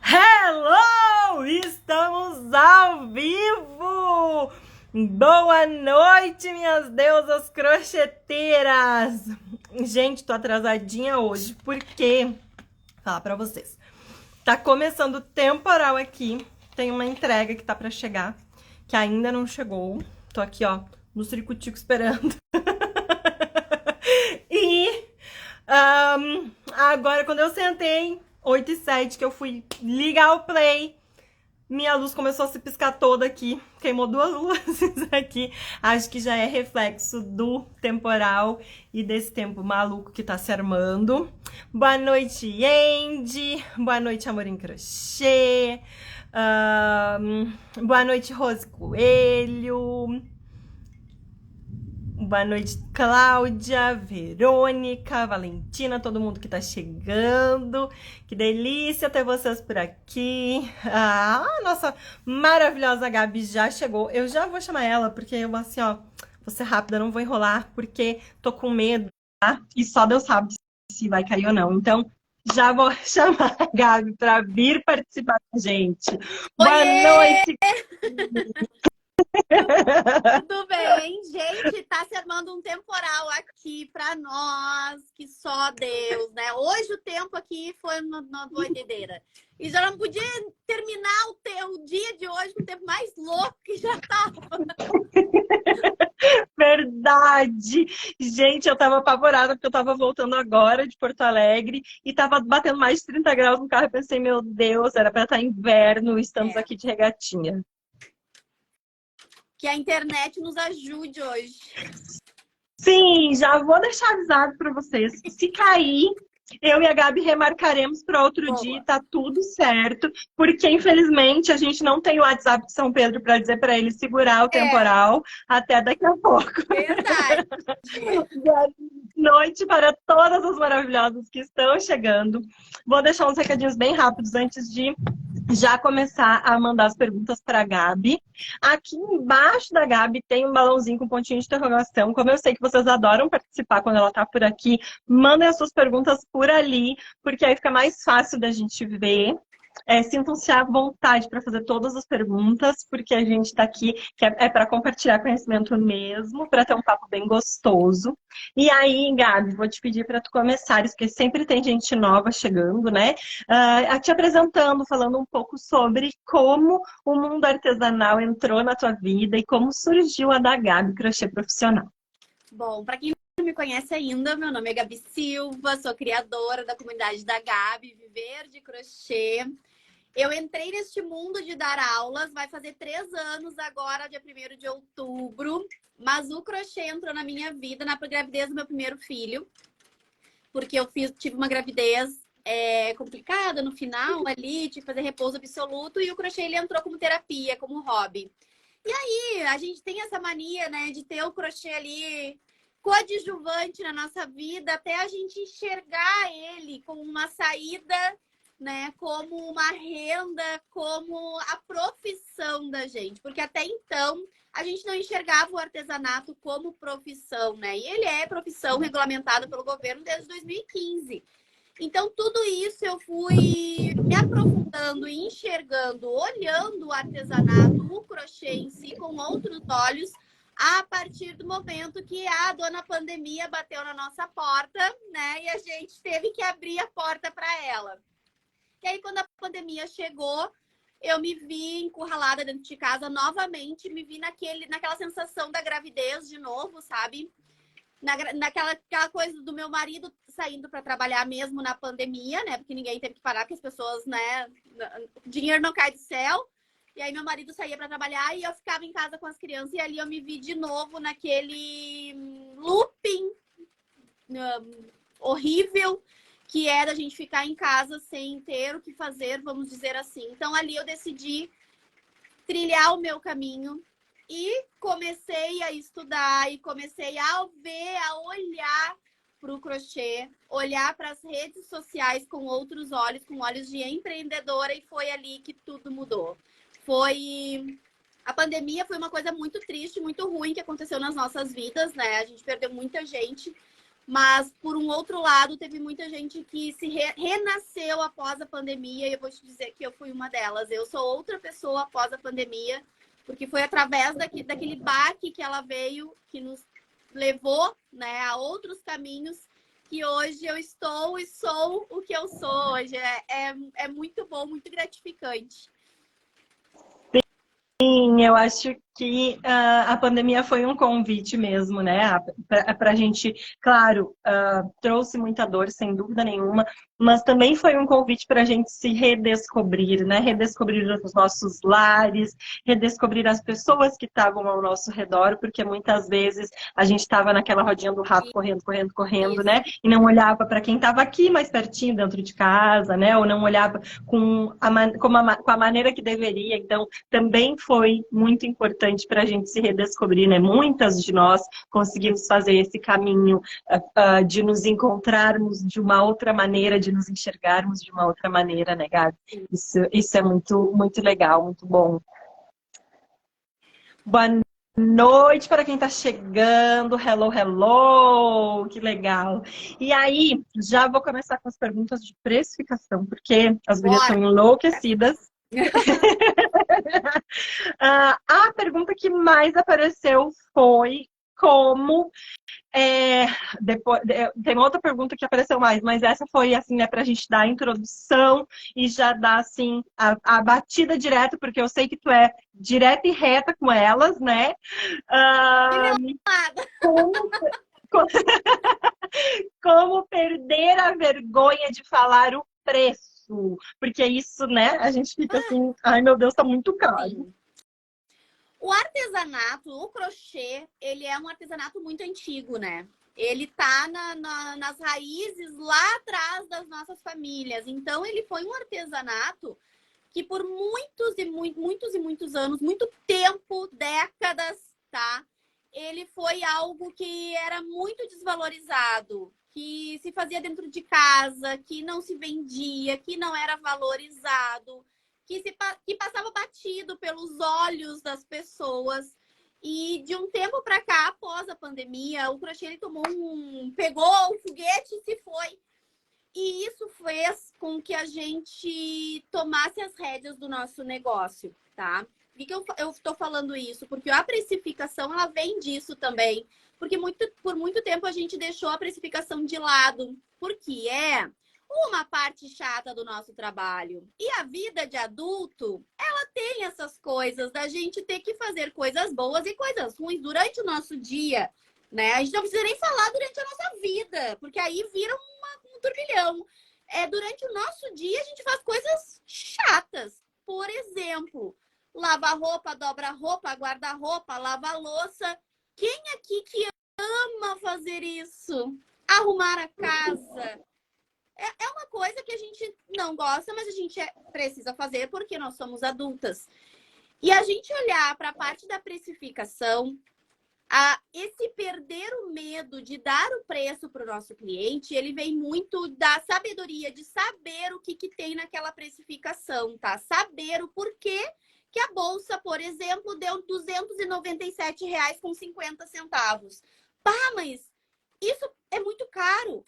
Hello! Estamos ao vivo! Boa noite, minhas deusas crocheteiras! Gente, tô atrasadinha hoje, porque... Vou falar pra vocês. Tá começando o temporal aqui. Tem uma entrega que tá pra chegar, que ainda não chegou. Tô aqui, ó, no ciricutico esperando. E... agora, quando eu sentei, 8h07, que eu fui ligar o play, minha luz começou a se piscar toda aqui. Queimou duas luzes aqui. Acho que já é reflexo do temporal e desse tempo maluco que tá se armando. Boa noite, Andy. Boa noite, Amor em Crochê. Boa noite, Rose Coelho. Boa noite, Cláudia, Verônica, Valentina, todo mundo que tá chegando. Que delícia ter vocês por aqui. Nossa maravilhosa Gabi já chegou. Eu já vou chamar ela, porque eu assim, ó, vou ser rápida, não vou enrolar, porque tô com medo, tá? E só Deus sabe se vai cair ou não. Então, já vou chamar a Gabi para vir participar com a gente. Boa Oiê! noite! Tudo bem? Gente, tá se armando um temporal aqui pra nós, que só Deus, né? Hoje o tempo aqui foi uma doideira. E já não podia terminar o dia de hoje com o tempo mais louco que já tava. Verdade! Gente, eu tava apavorada porque eu tava voltando agora de Porto Alegre e tava batendo mais de 30 graus no carro. Eu pensei, meu Deus, era pra estar inverno, estamos aqui de regatinha. Que a internet nos ajude hoje. Sim, já vou deixar avisado pra vocês. Se cair, eu e a Gabi remarcaremos para outro dia, tá tudo certo, porque infelizmente a gente não tem o WhatsApp de São Pedro para dizer para ele segurar o temporal até daqui a pouco. Verdade. Boa noite para todas as maravilhosas que estão chegando. Vou deixar uns recadinhos bem rápidos antes de já começar a mandar as perguntas para a Gabi. Aqui embaixo da Gabi tem um balãozinho com pontinho de interrogação. Como eu sei que vocês adoram participar quando ela está por aqui, mandem as suas perguntas por ali, porque aí fica mais fácil da gente ver. Sintam-se à vontade para fazer todas as perguntas, porque a gente está aqui, que é para compartilhar conhecimento mesmo, para ter um papo bem gostoso. E aí, Gabi, vou te pedir para tu começares, porque sempre tem gente nova chegando, né? Te apresentando, falando um pouco sobre como o mundo artesanal entrou na tua vida e como surgiu a da Gabi Crochê Profissional. Bom, para quem não me conhece ainda, meu nome é Gabi Silva, sou criadora da comunidade da Gabi, Viver de Crochê. Eu entrei neste mundo de dar aulas, vai fazer 3 anos agora, dia 1º de outubro. Mas o crochê entrou na minha vida na gravidez do meu primeiro filho. Porque eu tive uma gravidez complicada no final ali, tive que fazer repouso absoluto. E o crochê ele entrou como terapia, como hobby. E aí, a gente tem essa mania, né, de ter o crochê ali coadjuvante na nossa vida, até a gente enxergar ele como uma saída, né, como uma renda, como a profissão da gente. Porque até então, a gente não enxergava o artesanato como profissão, né? E ele é profissão regulamentada pelo governo desde 2015. Então, tudo isso eu fui me aprofundando e enxergando, olhando o artesanato, o crochê em si, com outros olhos, a partir do momento que a dona pandemia bateu na nossa porta, né? E a gente teve que abrir a porta para ela. E aí, quando a pandemia chegou, eu me vi encurralada dentro de casa novamente, me vi naquela sensação da gravidez de novo, sabe? Naquela coisa do meu marido saindo para trabalhar mesmo na pandemia, né? Porque ninguém teve que parar, porque as pessoas, né? O dinheiro não cai do céu. E aí meu marido saía para trabalhar e eu ficava em casa com as crianças. E ali eu me vi de novo naquele looping horrível que é da gente ficar em casa sem ter o que fazer, vamos dizer assim. Então ali eu decidi trilhar o meu caminho. E comecei a estudar e comecei a ver, a olhar para o crochê, olhar para as redes sociais com outros olhos, com olhos de empreendedora, e foi ali que tudo mudou. A pandemia foi uma coisa muito triste, muito ruim que aconteceu nas nossas vidas, né? A gente perdeu muita gente, Mas, por um outro lado, teve muita gente que se renasceu após a pandemia, e eu vou te dizer que eu fui uma delas. Eu sou outra pessoa após a pandemia, porque foi através daquele baque que ela veio, que nos levou, né, a outros caminhos, que hoje eu estou e sou o que eu sou hoje. É muito bom, muito gratificante. Sim, eu acho que a pandemia foi um convite mesmo, né? Para a gente, claro, trouxe muita dor, sem dúvida nenhuma, mas também foi um convite para a gente se redescobrir, né? Redescobrir os nossos lares, redescobrir as pessoas que estavam ao nosso redor, porque muitas vezes a gente estava naquela rodinha do rato, correndo, correndo, correndo, Isso. né? E não olhava para quem estava aqui mais pertinho, dentro de casa, né? Ou não olhava com a maneira que deveria. Então, também foi muito importante para a gente se redescobrir, né? Muitas de nós conseguimos fazer esse caminho de nos encontrarmos de uma outra maneira, de nos enxergarmos de uma outra maneira, né, Gabi? Isso é muito, muito legal, muito bom. Boa noite para quem está chegando. Hello, hello! Que legal. E aí, já vou começar com as perguntas de precificação, porque as gurias estão enlouquecidas. A pergunta que mais apareceu foi como depois, tem outra pergunta que apareceu mais, mas essa foi assim, né, para a gente dar a introdução e já dar assim a batida direta, porque eu sei que tu é direta e reta com elas, né? Como, como perder a vergonha de falar o preço? Porque isso, né? A gente fica assim, ai meu Deus, tá muito caro. Sim. O artesanato, o crochê, ele é um artesanato muito antigo, né? Ele tá nas raízes lá atrás das nossas famílias. Então, ele foi um artesanato que por muitos anos, muito tempo, décadas, tá? Ele foi algo que era muito desvalorizado, que se fazia dentro de casa, que não se vendia, que não era valorizado, que passava batido pelos olhos das pessoas. E de um tempo para cá, após a pandemia, o crochê ele pegou o foguete e se foi. E isso fez com que a gente tomasse as rédeas do nosso negócio, tá? Por que eu estou falando isso? Porque a precificação, ela vem disso também. Porque por muito tempo a gente deixou a precificação de lado. Porque é uma parte chata do nosso trabalho. E a vida de adulto, ela tem essas coisas da gente ter que fazer coisas boas e coisas ruins durante o nosso dia, né? A gente não precisa nem falar durante a nossa vida, porque aí vira um turbilhão. Durante o nosso dia, a gente faz coisas chatas. Por exemplo, lava roupa, dobra roupa, guarda roupa, lava louça. Quem aqui que ama fazer isso? Arrumar a casa. É uma coisa que a gente não gosta, mas a gente precisa fazer porque nós somos adultas. E a gente olhar para a parte da precificação, esse perder o medo de dar o preço para o nosso cliente, ele vem muito da sabedoria, de saber o que tem naquela precificação, tá? Saber o porquê que a bolsa, por exemplo, deu R$ 297,50. Pá, mas isso é muito caro.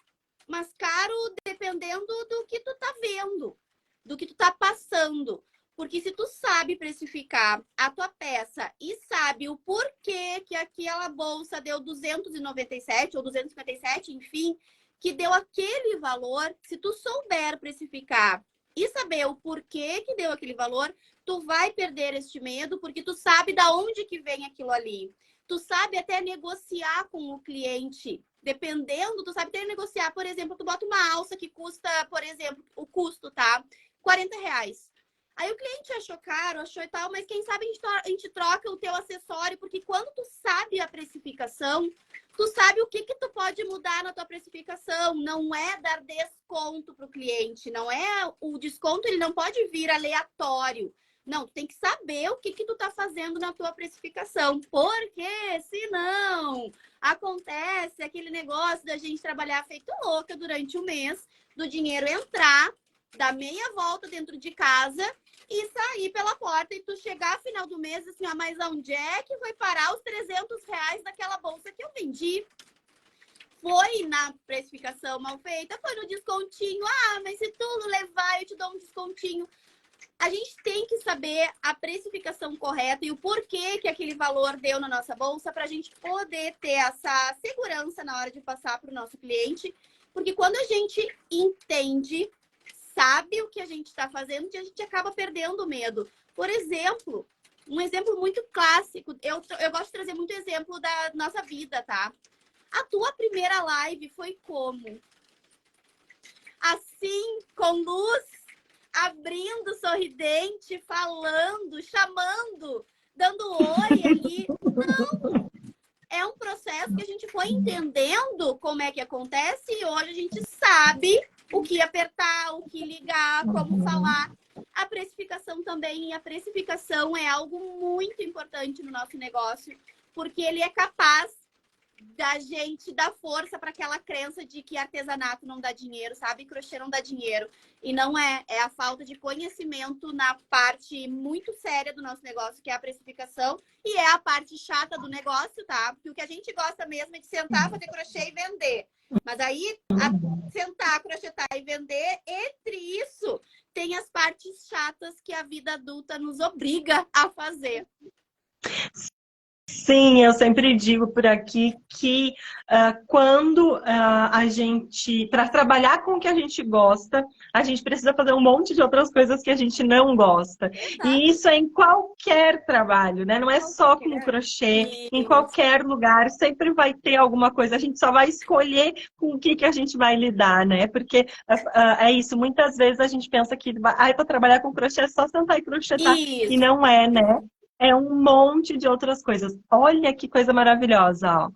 Mas caro dependendo do que tu tá vendo, do que tu tá passando. Porque se tu sabe precificar a tua peça e sabe o porquê que aquela bolsa deu 297 ou 257, enfim, que deu aquele valor, se tu souber precificar e saber o porquê que deu aquele valor, tu vai perder este medo, porque tu sabe da onde que vem aquilo ali. Tu sabe até negociar com o cliente. Dependendo, tu sabe até negociar. Por exemplo, tu bota uma alça que custa, por exemplo, o custo, tá? R$ 40. Aí o cliente achou caro, achou e tal, mas quem sabe a gente troca o teu acessório, porque quando tu sabe a precificação, tu sabe o que tu pode mudar na tua precificação. Não é dar desconto pro cliente, não é o desconto, ele não pode vir aleatório. Não, tu tem que saber o que tu tá fazendo na tua precificação, porque senão acontece aquele negócio da gente trabalhar feito louca durante o mês, do dinheiro entrar, dar meia volta dentro de casa e sair pela porta e tu chegar no final do mês assim, mas onde é que vai parar os R$ 300 daquela bolsa que eu vendi? foi na precificação mal feita, foi no descontinho. Ah, mas se tu levar, eu te dou um descontinho. A gente tem que saber a precificação correta e o porquê que aquele valor deu na nossa bolsa para a gente poder ter essa segurança na hora de passar para o nosso cliente. Porque quando a gente entende, sabe o que a gente está fazendo, a gente acaba perdendo o medo. Por exemplo, um exemplo muito clássico, eu gosto de trazer muito exemplo da nossa vida, tá? A tua primeira live foi como? Assim, com luz, abrindo, sorridente, falando, chamando, dando oi ali. Não! É um processo que a gente foi entendendo como é que acontece e hoje a gente sabe o que apertar, o que ligar, como falar. A precificação também, e a precificação é algo muito importante no nosso negócio, porque ele é capaz da gente dar força para aquela crença de que artesanato não dá dinheiro, sabe? Crochê não dá dinheiro. E não é. É a falta de conhecimento na parte muito séria do nosso negócio, que é a precificação. E é a parte chata do negócio, tá? Porque o que a gente gosta mesmo é de sentar, fazer crochê e vender. Mas aí, sentar, crochetar e vender, entre isso, tem as partes chatas que a vida adulta nos obriga a fazer. Sim, eu sempre digo por aqui que quando a gente, para trabalhar com o que a gente gosta, a gente precisa fazer um monte de outras coisas que a gente não gosta. Exato. E isso é em qualquer trabalho, né? Não é só com o crochê, em qualquer lugar sempre vai ter alguma coisa. A gente só vai escolher com o que a gente vai lidar, né? Porque é isso, muitas vezes a gente pensa que para trabalhar com crochê é só sentar e crochetar. Isso. E não é, né? É um monte de outras coisas. Olha que coisa maravilhosa, ó.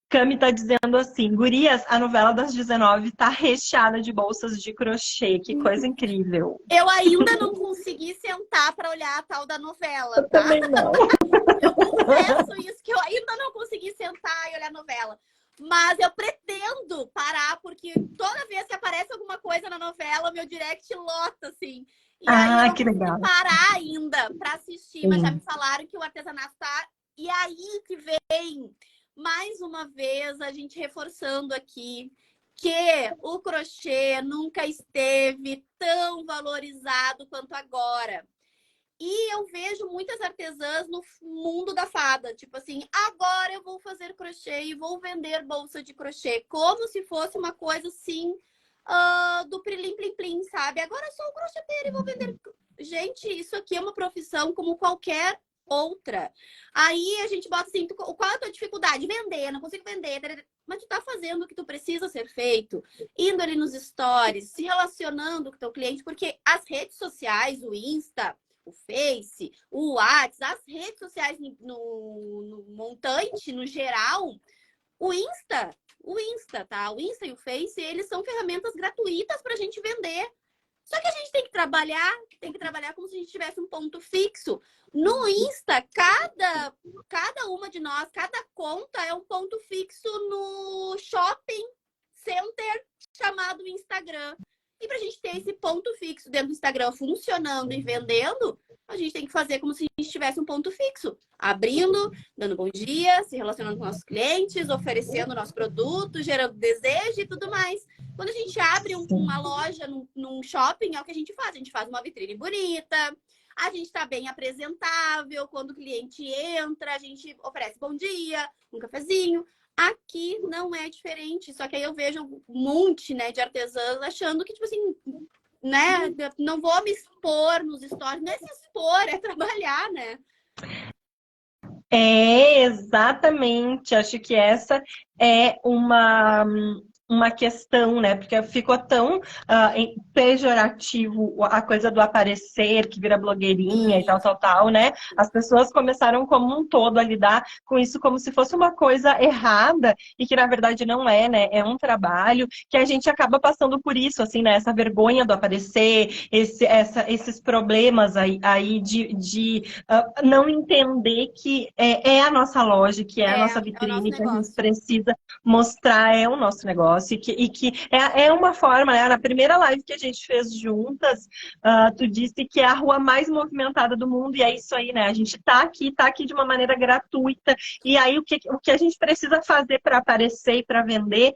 Cami tá dizendo assim, gurias, a novela das 19 tá recheada de bolsas de crochê. Que coisa incrível. Eu ainda não consegui sentar para olhar a tal da novela, Eu tá? também não. Eu confesso isso, que eu ainda não consegui sentar e olhar a novela. Mas eu pretendo parar, porque toda vez que aparece alguma coisa na novela, meu direct lota, assim. E aí eu não que consegui legal. parar ainda para assistir, mas já me falaram que o artesanato tá... E aí que vem, mais uma vez, a gente reforçando aqui, que o crochê nunca esteve tão valorizado quanto agora. E eu vejo muitas artesãs no mundo da fada, tipo assim, agora eu vou fazer crochê e vou vender bolsa de crochê, como se fosse uma coisa assim, do prilim plim plim, sabe? Agora eu sou um crocheteiro e vou vender. Gente, isso aqui é uma profissão como qualquer outra. Aí a gente bota assim, qual é a tua dificuldade? Vender, não consigo vender. Mas tu tá fazendo o que tu precisa ser feito, indo ali nos stories, se relacionando com o teu cliente, porque as redes sociais, o Insta, o Face, o WhatsApp, as redes sociais no montante, no geral, o Insta, tá? O Insta e o Face, eles são ferramentas gratuitas pra gente vender. Só que a gente tem que trabalhar como se a gente tivesse um ponto fixo. No Insta, cada uma de nós, cada conta é um ponto fixo no shopping center chamado Instagram. E para a gente ter esse ponto fixo dentro do Instagram funcionando e vendendo, a gente tem que fazer como se a gente tivesse um ponto fixo. Abrindo, dando bom dia, se relacionando com nossos clientes, oferecendo nosso produto, gerando desejo e tudo mais. Quando a gente abre uma loja num shopping, é o que a gente faz. A gente faz uma vitrine bonita, a gente está bem apresentável. Quando o cliente entra, a gente oferece bom dia, um cafezinho. Aqui não é diferente, só que aí eu vejo um monte, né, de artesãs achando que, tipo assim, né, não vou me expor nos stories. Não é se expor, é trabalhar, né? É, exatamente. Acho que essa é uma questão, né? Porque ficou tão pejorativo a coisa do aparecer, que vira blogueirinha e tal, né? As pessoas começaram como um todo a lidar com isso como se fosse uma coisa errada e que na verdade não é, né? É um trabalho que a gente acaba passando por isso, assim, né? Essa vergonha do aparecer, esses problemas aí de não entender que é a nossa loja, que é a nossa vitrine, que a gente precisa mostrar, é o nosso negócio. negócio e que é uma forma, né? Na primeira live que a gente fez juntas, tu disse que é a rua mais movimentada do mundo e é isso aí, né? A gente tá aqui de uma maneira gratuita e aí o que a gente precisa fazer para aparecer e para vender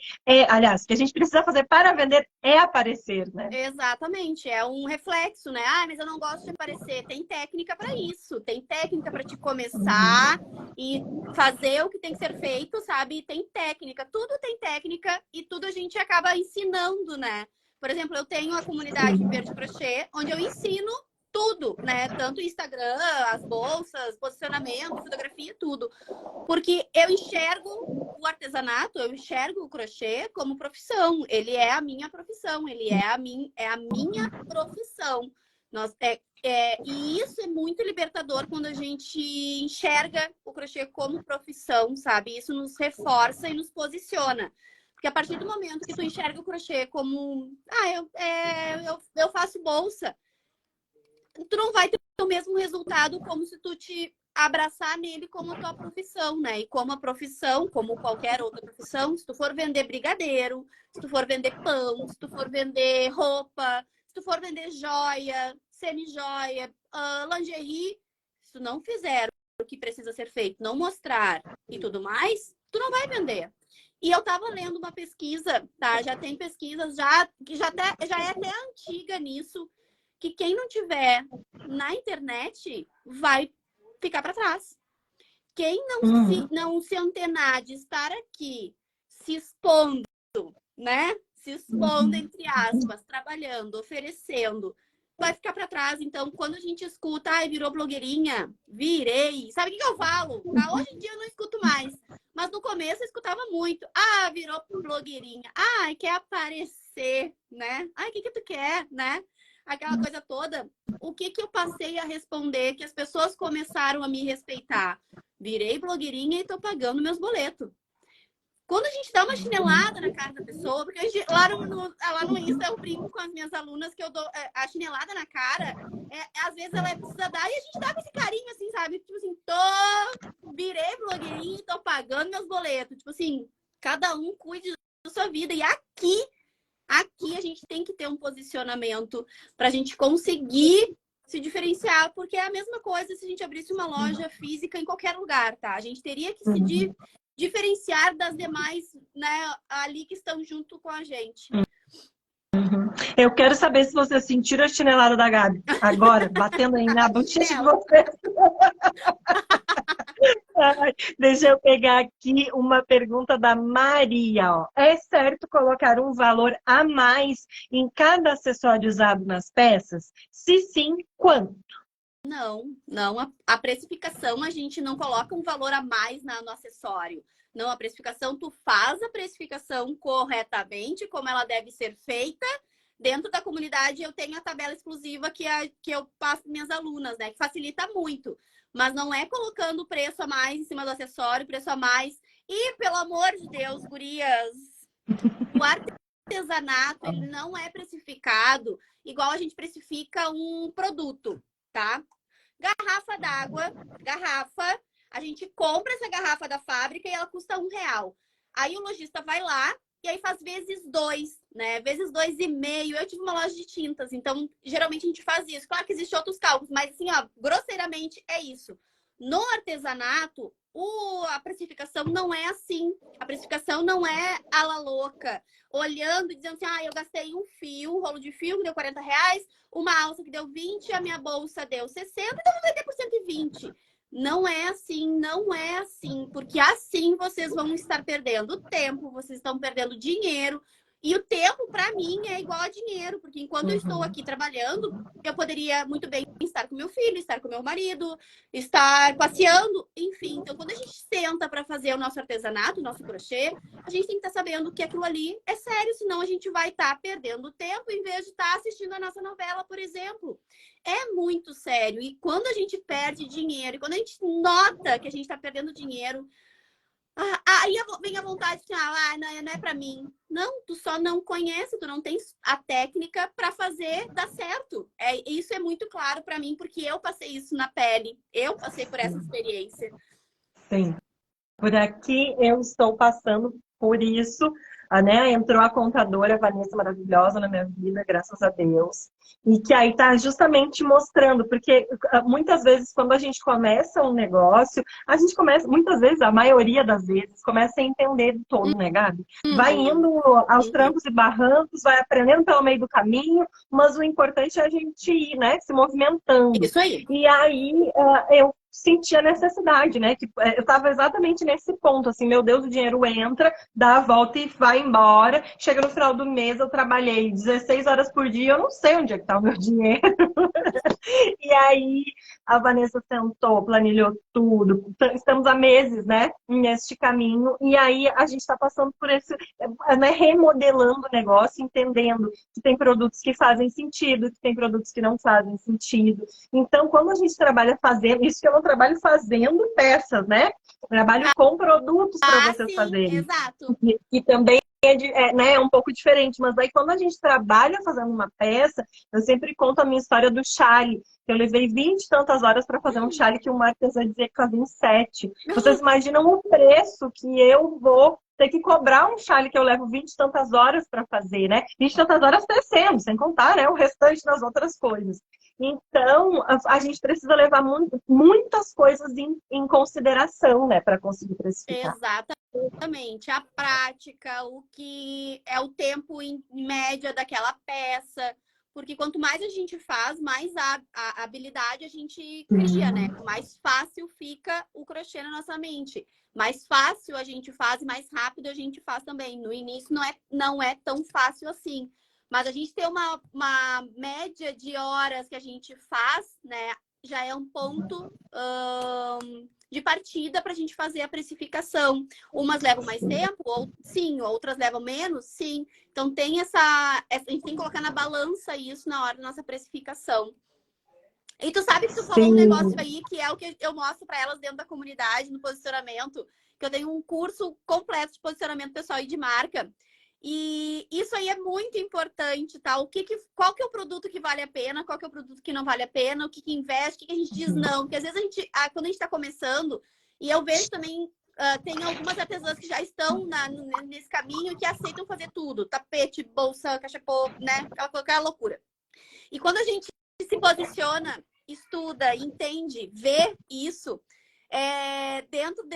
aliás, o que a gente precisa fazer para vender é aparecer, né? Exatamente, é um reflexo, né? Ah, mas eu não gosto de aparecer. Tem técnica para isso, tem técnica para te começar e fazer o que tem que ser feito, sabe? Tem técnica, tudo tem técnica e tudo a gente acaba ensinando, né? Por exemplo, eu tenho a comunidade Viver de Crochê, onde eu ensino tudo, né? Tanto o Instagram, as bolsas, posicionamento, fotografia, tudo. Porque eu enxergo o artesanato, eu enxergo o crochê como profissão. Ele é a minha profissão, ele é a minha profissão. E isso é muito libertador quando a gente enxerga o crochê como profissão, sabe? Isso nos reforça e nos posiciona. Porque a partir do momento que tu enxerga o crochê como... eu faço bolsa, tu não vai ter o mesmo resultado como se tu te abraçar nele como a tua profissão, né? E como a profissão, como qualquer outra profissão, se tu for vender brigadeiro, se tu for vender pão, se tu for vender roupa, se tu for vender joia, semi-joia, lingerie, se tu não fizer o que precisa ser feito, não mostrar e tudo mais, tu não vai vender. E eu tava lendo uma pesquisa, tá? Já tem pesquisas que já é até antiga nisso, que quem não tiver na internet vai ficar para trás. Quem não se antenar de estar aqui se expondo, né? Se expondo, entre aspas, trabalhando, oferecendo, vai ficar para trás. Então, quando a gente escuta, virou blogueirinha, virei. Sabe o que eu falo? Tá? Hoje em dia eu não escuto mais. Mas no começo eu escutava muito. Virou blogueirinha. Quer aparecer, né? O que tu quer, né? Aquela coisa toda. O que eu passei a responder que as pessoas começaram a me respeitar? Virei blogueirinha e tô pagando meus boletos. Quando a gente dá uma chinelada na cara da pessoa, porque lá no Insta eu brinco com as minhas alunas que eu dou a chinelada na cara, às vezes ela precisa dar e a gente dá com esse carinho, assim, sabe? Tipo assim, virei blogueirinha e tô pagando meus boletos. Tipo assim, cada um cuide da sua vida. E aqui a gente tem que ter um posicionamento para a gente conseguir se diferenciar, porque é a mesma coisa se a gente abrisse uma loja física em qualquer lugar, tá? A gente teria que se diferenciar das demais, né, ali que estão junto com a gente. Eu quero saber se vocês sentiram a chinelada da Gabi agora, batendo aí na bochecha de vocês. Deixa eu pegar aqui uma pergunta da Maria. Ó. É certo colocar um valor a mais em cada acessório usado nas peças? Se sim, quanto? Não. A precificação, a gente não coloca um valor a mais no acessório. Não, a precificação, tu faz a precificação corretamente, como ela deve ser feita. Dentro da comunidade, eu tenho a tabela exclusiva que eu passo para minhas alunas, né? Que facilita muito. Mas não é colocando preço a mais em cima do acessório, preço a mais. E, pelo amor de Deus, gurias, o artesanato, ele não é precificado igual a gente precifica um produto, tá? Garrafa d'água, a gente compra essa garrafa da fábrica e ela custa R$1. Aí o lojista vai lá e aí faz vezes 2, né? Vezes 2,5. Eu tive uma loja de tintas, então geralmente a gente faz isso. Claro que existem outros cálculos, mas assim, grosseiramente é isso. No artesanato, a precificação não é assim. A precificação não é à la louca. Olhando e dizendo assim, eu gastei um rolo de fio que deu R$40, uma alça que deu 20, a minha bolsa deu 60, então eu vou vender por 120. Não é assim, porque assim vocês vão estar perdendo tempo, vocês estão perdendo dinheiro. E o tempo, para mim, é igual a dinheiro, porque enquanto eu estou aqui trabalhando, eu poderia muito bem estar com meu filho, estar com meu marido, estar passeando, enfim. Então, quando a gente senta para fazer o nosso artesanato, o nosso crochê, a gente tem que estar sabendo que aquilo ali é sério, senão a gente vai estar perdendo tempo em vez de estar assistindo a nossa novela, por exemplo. É muito sério. E quando a gente perde dinheiro, e quando a gente nota que a gente está perdendo dinheiro, aí vem a vontade de não é para mim. Não, tu só não conhece, tu não tens a técnica para fazer dar certo. Isso é muito claro para mim, porque eu passei isso na pele. Eu passei por essa experiência. Sim. Por aqui eu estou passando por isso. né, entrou a contadora a Vanessa maravilhosa na minha vida, graças a Deus. E que aí tá justamente mostrando, porque muitas vezes quando a gente começa um negócio, a gente começa, muitas vezes, a maioria das vezes, começa a entender do todo, né, Gabi? Vai Uhum. indo aos trancos e barrancos, vai aprendendo pelo meio do caminho, mas o importante é a gente ir, né, se movimentando. Isso aí. E aí eu senti a necessidade, né? Tipo, eu estava exatamente nesse ponto, assim, meu Deus, o dinheiro entra, dá a volta e vai embora. Chega no final do mês, eu trabalhei 16 horas por dia, eu não sei onde é que tá o meu dinheiro. E aí a Vanessa sentou, planilhou tudo. Estamos há meses, né, neste caminho. E aí a gente está passando por esse, né, remodelando o negócio, entendendo que tem produtos que fazem sentido, que tem produtos que não fazem sentido. Então, quando a gente trabalha fazendo, isso que eu não trabalho fazendo peças, né? Eu trabalho com produtos para Ah, vocês sim, fazerem. exato. E também né, é um pouco diferente, mas aí quando a gente trabalha fazendo uma peça, eu sempre conto a minha história do chale. Eu levei 20 e tantas horas para fazer um chale que uma artesã dizia que fazia em 7. Vocês imaginam o preço que eu vou ter que cobrar um chale que eu levo 20 e tantas horas para fazer, né? 20 e tantas horas tecendo, sem contar, né, o restante das outras coisas. Então, a gente precisa levar muitas coisas em consideração, né, para conseguir precificar. Exatamente. A prática, o que é o tempo em média daquela peça. Porque quanto mais a gente faz, mais a habilidade a gente cria, né? Mais fácil fica o crochê na nossa mente. Mais fácil a gente faz e mais rápido a gente faz também. No início não é tão fácil assim. Mas a gente ter uma média de horas que a gente faz, né? Já é um ponto de partida para a gente fazer a precificação. Umas levam mais tempo, sim, outras levam menos, sim. Então tem a gente tem que colocar na balança isso na hora da nossa precificação. E tu sabe que tu falou um negócio aí que é o que eu mostro para elas dentro da comunidade, no posicionamento, que eu tenho um curso completo de posicionamento pessoal e de marca. E isso aí é muito importante, tá? Qual que é o produto que vale a pena, qual que é o produto que não vale a pena, o que investe, o que a gente diz não. Porque às vezes quando a gente está começando, e eu vejo também, tem algumas artesãs que já estão nesse caminho que aceitam fazer tudo. Tapete, bolsa, cachepô, né? Aquela loucura. E quando a gente se posiciona, estuda, entende, vê isso, dentro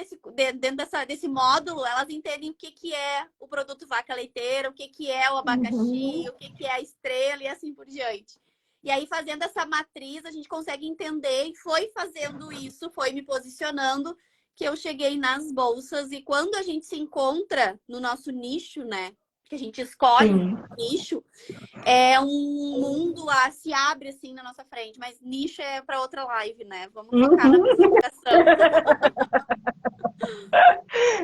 desse módulo, elas entendem o que é o produto vaca leiteira, o que é o abacaxi, o que é a estrela e assim por diante. E aí, fazendo essa matriz, a gente consegue entender e foi fazendo isso, foi me posicionando, que eu cheguei nas bolsas. E quando a gente se encontra no nosso nicho, né? Que a gente escolhe o nicho, é um mundo se abre assim na nossa frente, mas nicho é para outra live, né? Vamos focar na precificação.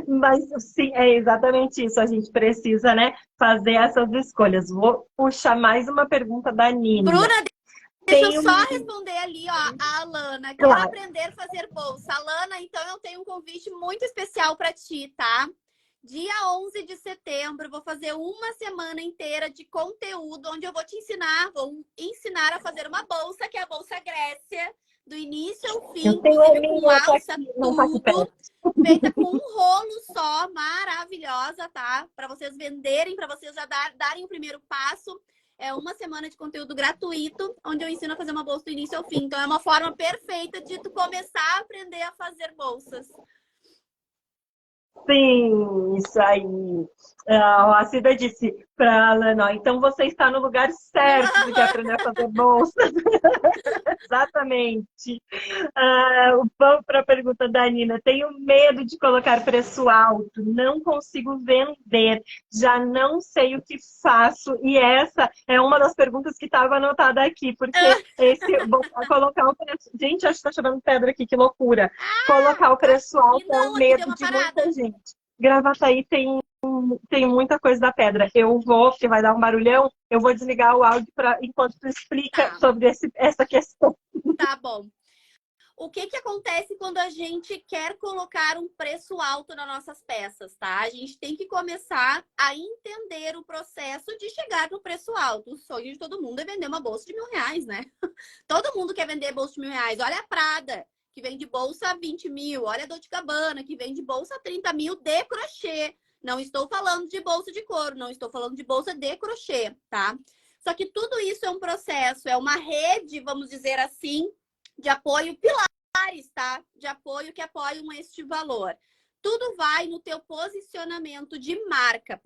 Mas sim, é exatamente isso. A gente precisa, né, fazer essas escolhas. Vou puxar mais uma pergunta da Nina. Bruna, deixa eu só responder ali, ó, a Alana. Quero aprender a fazer bolsa. Alana, então eu tenho um convite muito especial para ti, tá? Dia 11 de setembro, vou fazer uma semana inteira de conteúdo onde eu vou ensinar a fazer uma bolsa, que é a Bolsa Grécia, do início ao fim, inclusive com alça, tudo, feita com um rolo só, maravilhosa, tá? Para vocês venderem, para vocês já darem o primeiro passo. É uma semana de conteúdo gratuito, onde eu ensino a fazer uma bolsa do início ao fim. Então, é uma forma perfeita de tu começar a aprender a fazer bolsas. Sim, isso aí. A Cida disse para Alana, então você está no lugar certo de aprender a fazer bolsa. Exatamente. Vamos para a pergunta da Nina. Tenho medo de colocar preço alto, não consigo vender, já não sei o que faço. E essa é uma das perguntas que estava anotada aqui, porque colocar o preço. Gente, acho que está chovendo pedra aqui, que loucura. Colocar o preço alto é um medo de muita gente. Gravataí tem muita coisa da pedra. Porque vai dar um barulhão, eu vou desligar o áudio enquanto tu explica sobre essa questão. Tá bom. O que acontece quando a gente quer colocar um preço alto nas nossas peças, tá? A gente tem que começar a entender o processo de chegar no preço alto. O sonho de todo mundo é vender uma bolsa de R$1.000, né? Todo mundo quer vender bolsa de R$1.000. Olha a Prada, que vende bolsa 20 mil. Olha a Dolce & Gabbana, que vende bolsa 30 mil de crochê. Não estou falando de bolsa de couro, não estou falando de bolsa de crochê, tá? Só que tudo isso é um processo, é uma rede, vamos dizer assim, de apoio, pilares, tá? De apoio que apoiam este valor. Tudo vai no teu posicionamento de marca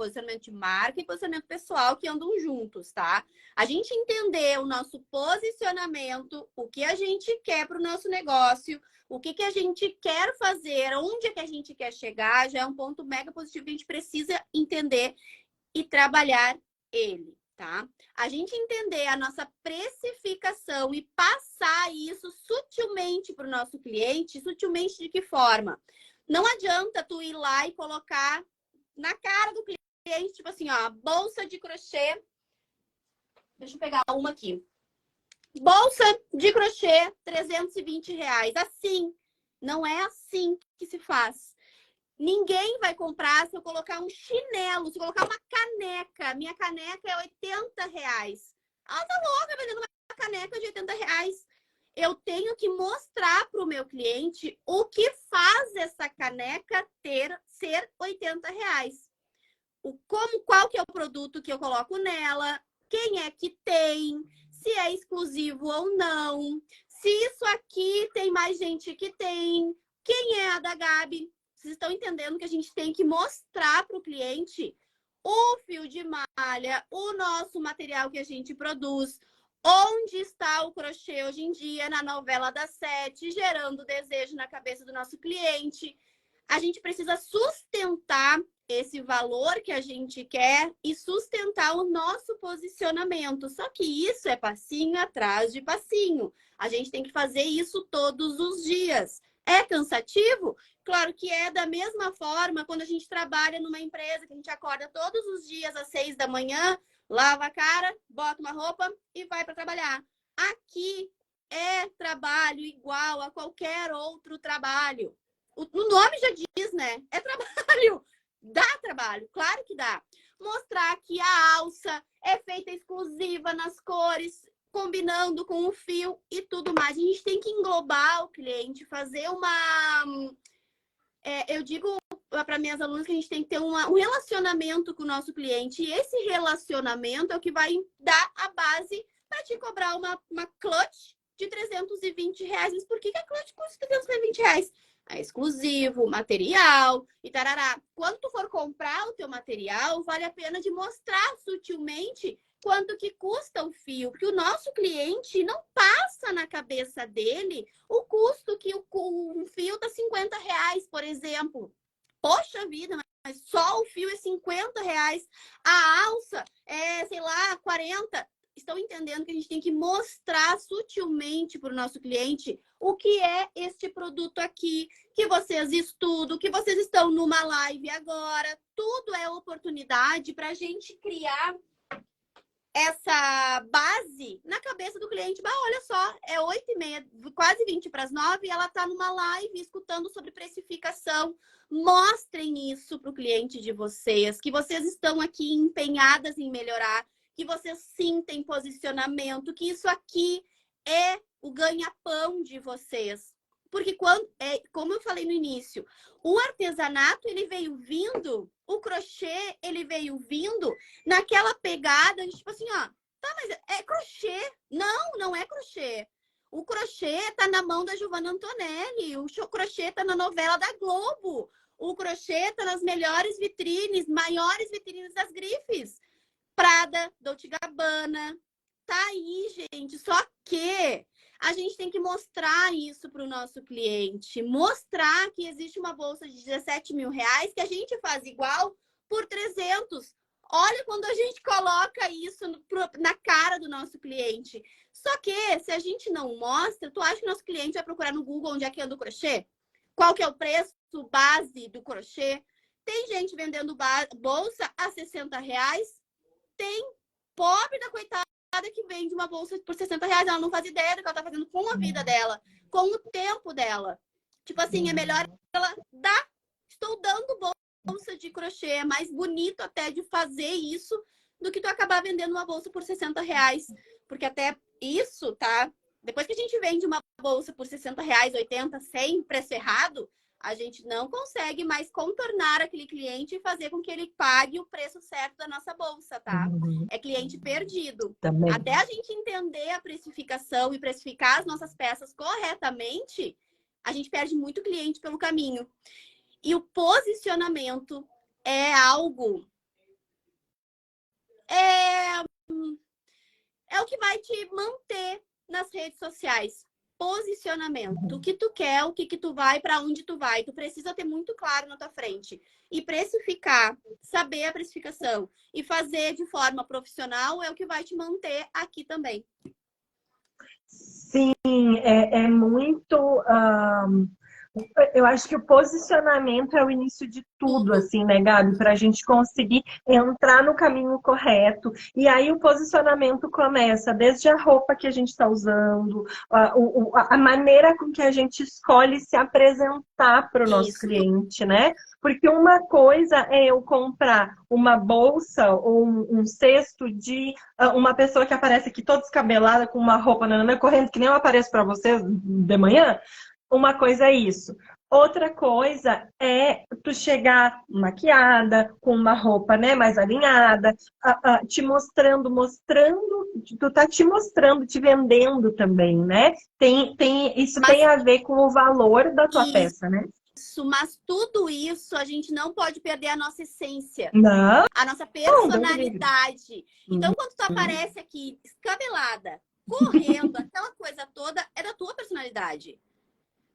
e posicionamento pessoal que andam juntos, tá? A gente entender o nosso posicionamento, o que a gente quer para o nosso negócio, o que a gente quer fazer, onde é que a gente quer chegar, já é um ponto mega positivo que a gente precisa entender e trabalhar ele, tá? A gente entender a nossa precificação e passar isso sutilmente para o nosso cliente, sutilmente de que forma? Não adianta tu ir lá e colocar na cara do cliente, tipo assim, ó, bolsa de crochê. Deixa eu pegar uma aqui. Bolsa de crochê, R$ 320. Assim, não é assim que se faz. Ninguém vai comprar se eu colocar um chinelo, se eu colocar uma caneca. Minha caneca é R$ 80. Ah, tá louca vendendo uma caneca de R$ 80. Eu tenho que mostrar para o meu cliente o que faz essa caneca ser R$ 80. Qual que é o produto que eu coloco nela, quem é que tem, se é exclusivo ou não, se isso aqui tem mais gente que tem, quem é a da Gabi. Vocês estão entendendo que a gente tem que mostrar para o cliente o fio de malha, o nosso material que a gente produz, onde está o crochê hoje em dia na novela das 7, gerando desejo na cabeça do nosso cliente. A gente precisa sustentar esse valor que a gente quer e sustentar o nosso posicionamento. Só que isso é passinho atrás de passinho. A gente tem que fazer isso todos os dias. É cansativo? Claro que é. Da mesma forma, quando a gente trabalha numa empresa, que a gente acorda todos os dias às 6 da manhã, lava a cara, bota uma roupa e vai para trabalhar. Aqui é trabalho igual a qualquer outro trabalho. O nome já diz, né? É trabalho. Dá trabalho, claro que dá. Mostrar que a alça é feita exclusiva nas cores, combinando com o fio e tudo mais. A gente tem que englobar o cliente, fazer uma... eu digo para minhas alunas que a gente tem que ter um relacionamento com o nosso cliente. E esse relacionamento é o que vai dar a base para te cobrar uma clutch de R$ 320. Mas por que a clutch custa R$ 320? É exclusivo, material e tarará. Quando tu for comprar o teu material, vale a pena de mostrar sutilmente quanto que custa o fio, porque o nosso cliente não passa na cabeça dele o custo que o fio tá R$ 50, por exemplo. Poxa vida, mas só o fio é R$ 50. A alça é, sei lá, 40. Estão entendendo que a gente tem que mostrar sutilmente para o nosso cliente o que é este produto aqui, que vocês estudam, que vocês estão numa live agora. Tudo é oportunidade para a gente criar essa base na cabeça do cliente. Mas olha só, é 8h30, quase 8h20, e ela está numa live escutando sobre precificação. Mostrem isso para o cliente de vocês, que vocês estão aqui empenhadas em melhorar, que vocês sim têm posicionamento, que isso aqui é o ganha-pão de vocês. Porque como eu falei no início, o artesanato ele veio vindo, o crochê ele veio vindo naquela pegada de tipo assim, ó, tá, mas é crochê? Não, não é crochê. O crochê tá na mão da Giovanna Antonelli, o crochê tá na novela da Globo, o crochê tá nas melhores vitrines, maiores vitrines das grifes. Prada, Dolce & Gabbana, tá aí, gente. Só que a gente tem que mostrar isso para o nosso cliente. Mostrar que existe uma bolsa de R$ 17.000 que a gente faz igual por 300. Olha quando a gente coloca isso na cara do nosso cliente. Só que se a gente não mostra, tu acha que o nosso cliente vai procurar no Google onde é que anda o crochê? Qual que é o preço base do crochê? Tem gente vendendo bolsa a R$ 60. Tem pobre da coitada que vende uma bolsa por R$ 60. Ela não faz ideia do que ela tá fazendo com a vida dela, com o tempo dela. Tipo assim, é melhor ela dar. Estou dando bolsa de crochê. É mais bonito até de fazer isso do que tu acabar vendendo uma bolsa por R$ 60. Porque até isso, tá? Depois que a gente vende uma bolsa por R$ 60, 80, 100, preço errado, A gente não consegue mais contornar aquele cliente e fazer com que ele pague o preço certo da nossa bolsa, tá? É cliente perdido. Também. Até a gente entender a precificação e precificar as nossas peças corretamente, a gente perde muito cliente pelo caminho. E o posicionamento é algo... É o que vai te manter nas redes sociais. Posicionamento. O que tu quer, o que tu vai, para onde tu vai. Tu precisa ter muito claro na tua frente. E precificar, saber a precificação e fazer de forma profissional é o que vai te manter aqui também. Sim, é muito... eu acho que o posicionamento é o início de tudo, assim, né, Gabi? Para a gente conseguir entrar no caminho correto. E aí o posicionamento começa desde a roupa que a gente está usando, a maneira com que a gente escolhe se apresentar para o nosso cliente, né? Porque uma coisa é eu comprar uma bolsa ou um cesto de uma pessoa que aparece aqui toda descabelada com uma roupa correndo, que nem eu apareço para vocês de manhã. Uma coisa é isso. Outra coisa é tu chegar maquiada, com uma roupa, né, mais alinhada, te mostrando, tu tá te mostrando, te vendendo também, né? Isso tem a ver com o valor da tua peça, né? Isso, mas tudo isso a gente não pode perder a nossa essência. Não. A nossa personalidade. Então, quando tu aparece aqui, descabelada, correndo, aquela coisa toda, é da tua personalidade.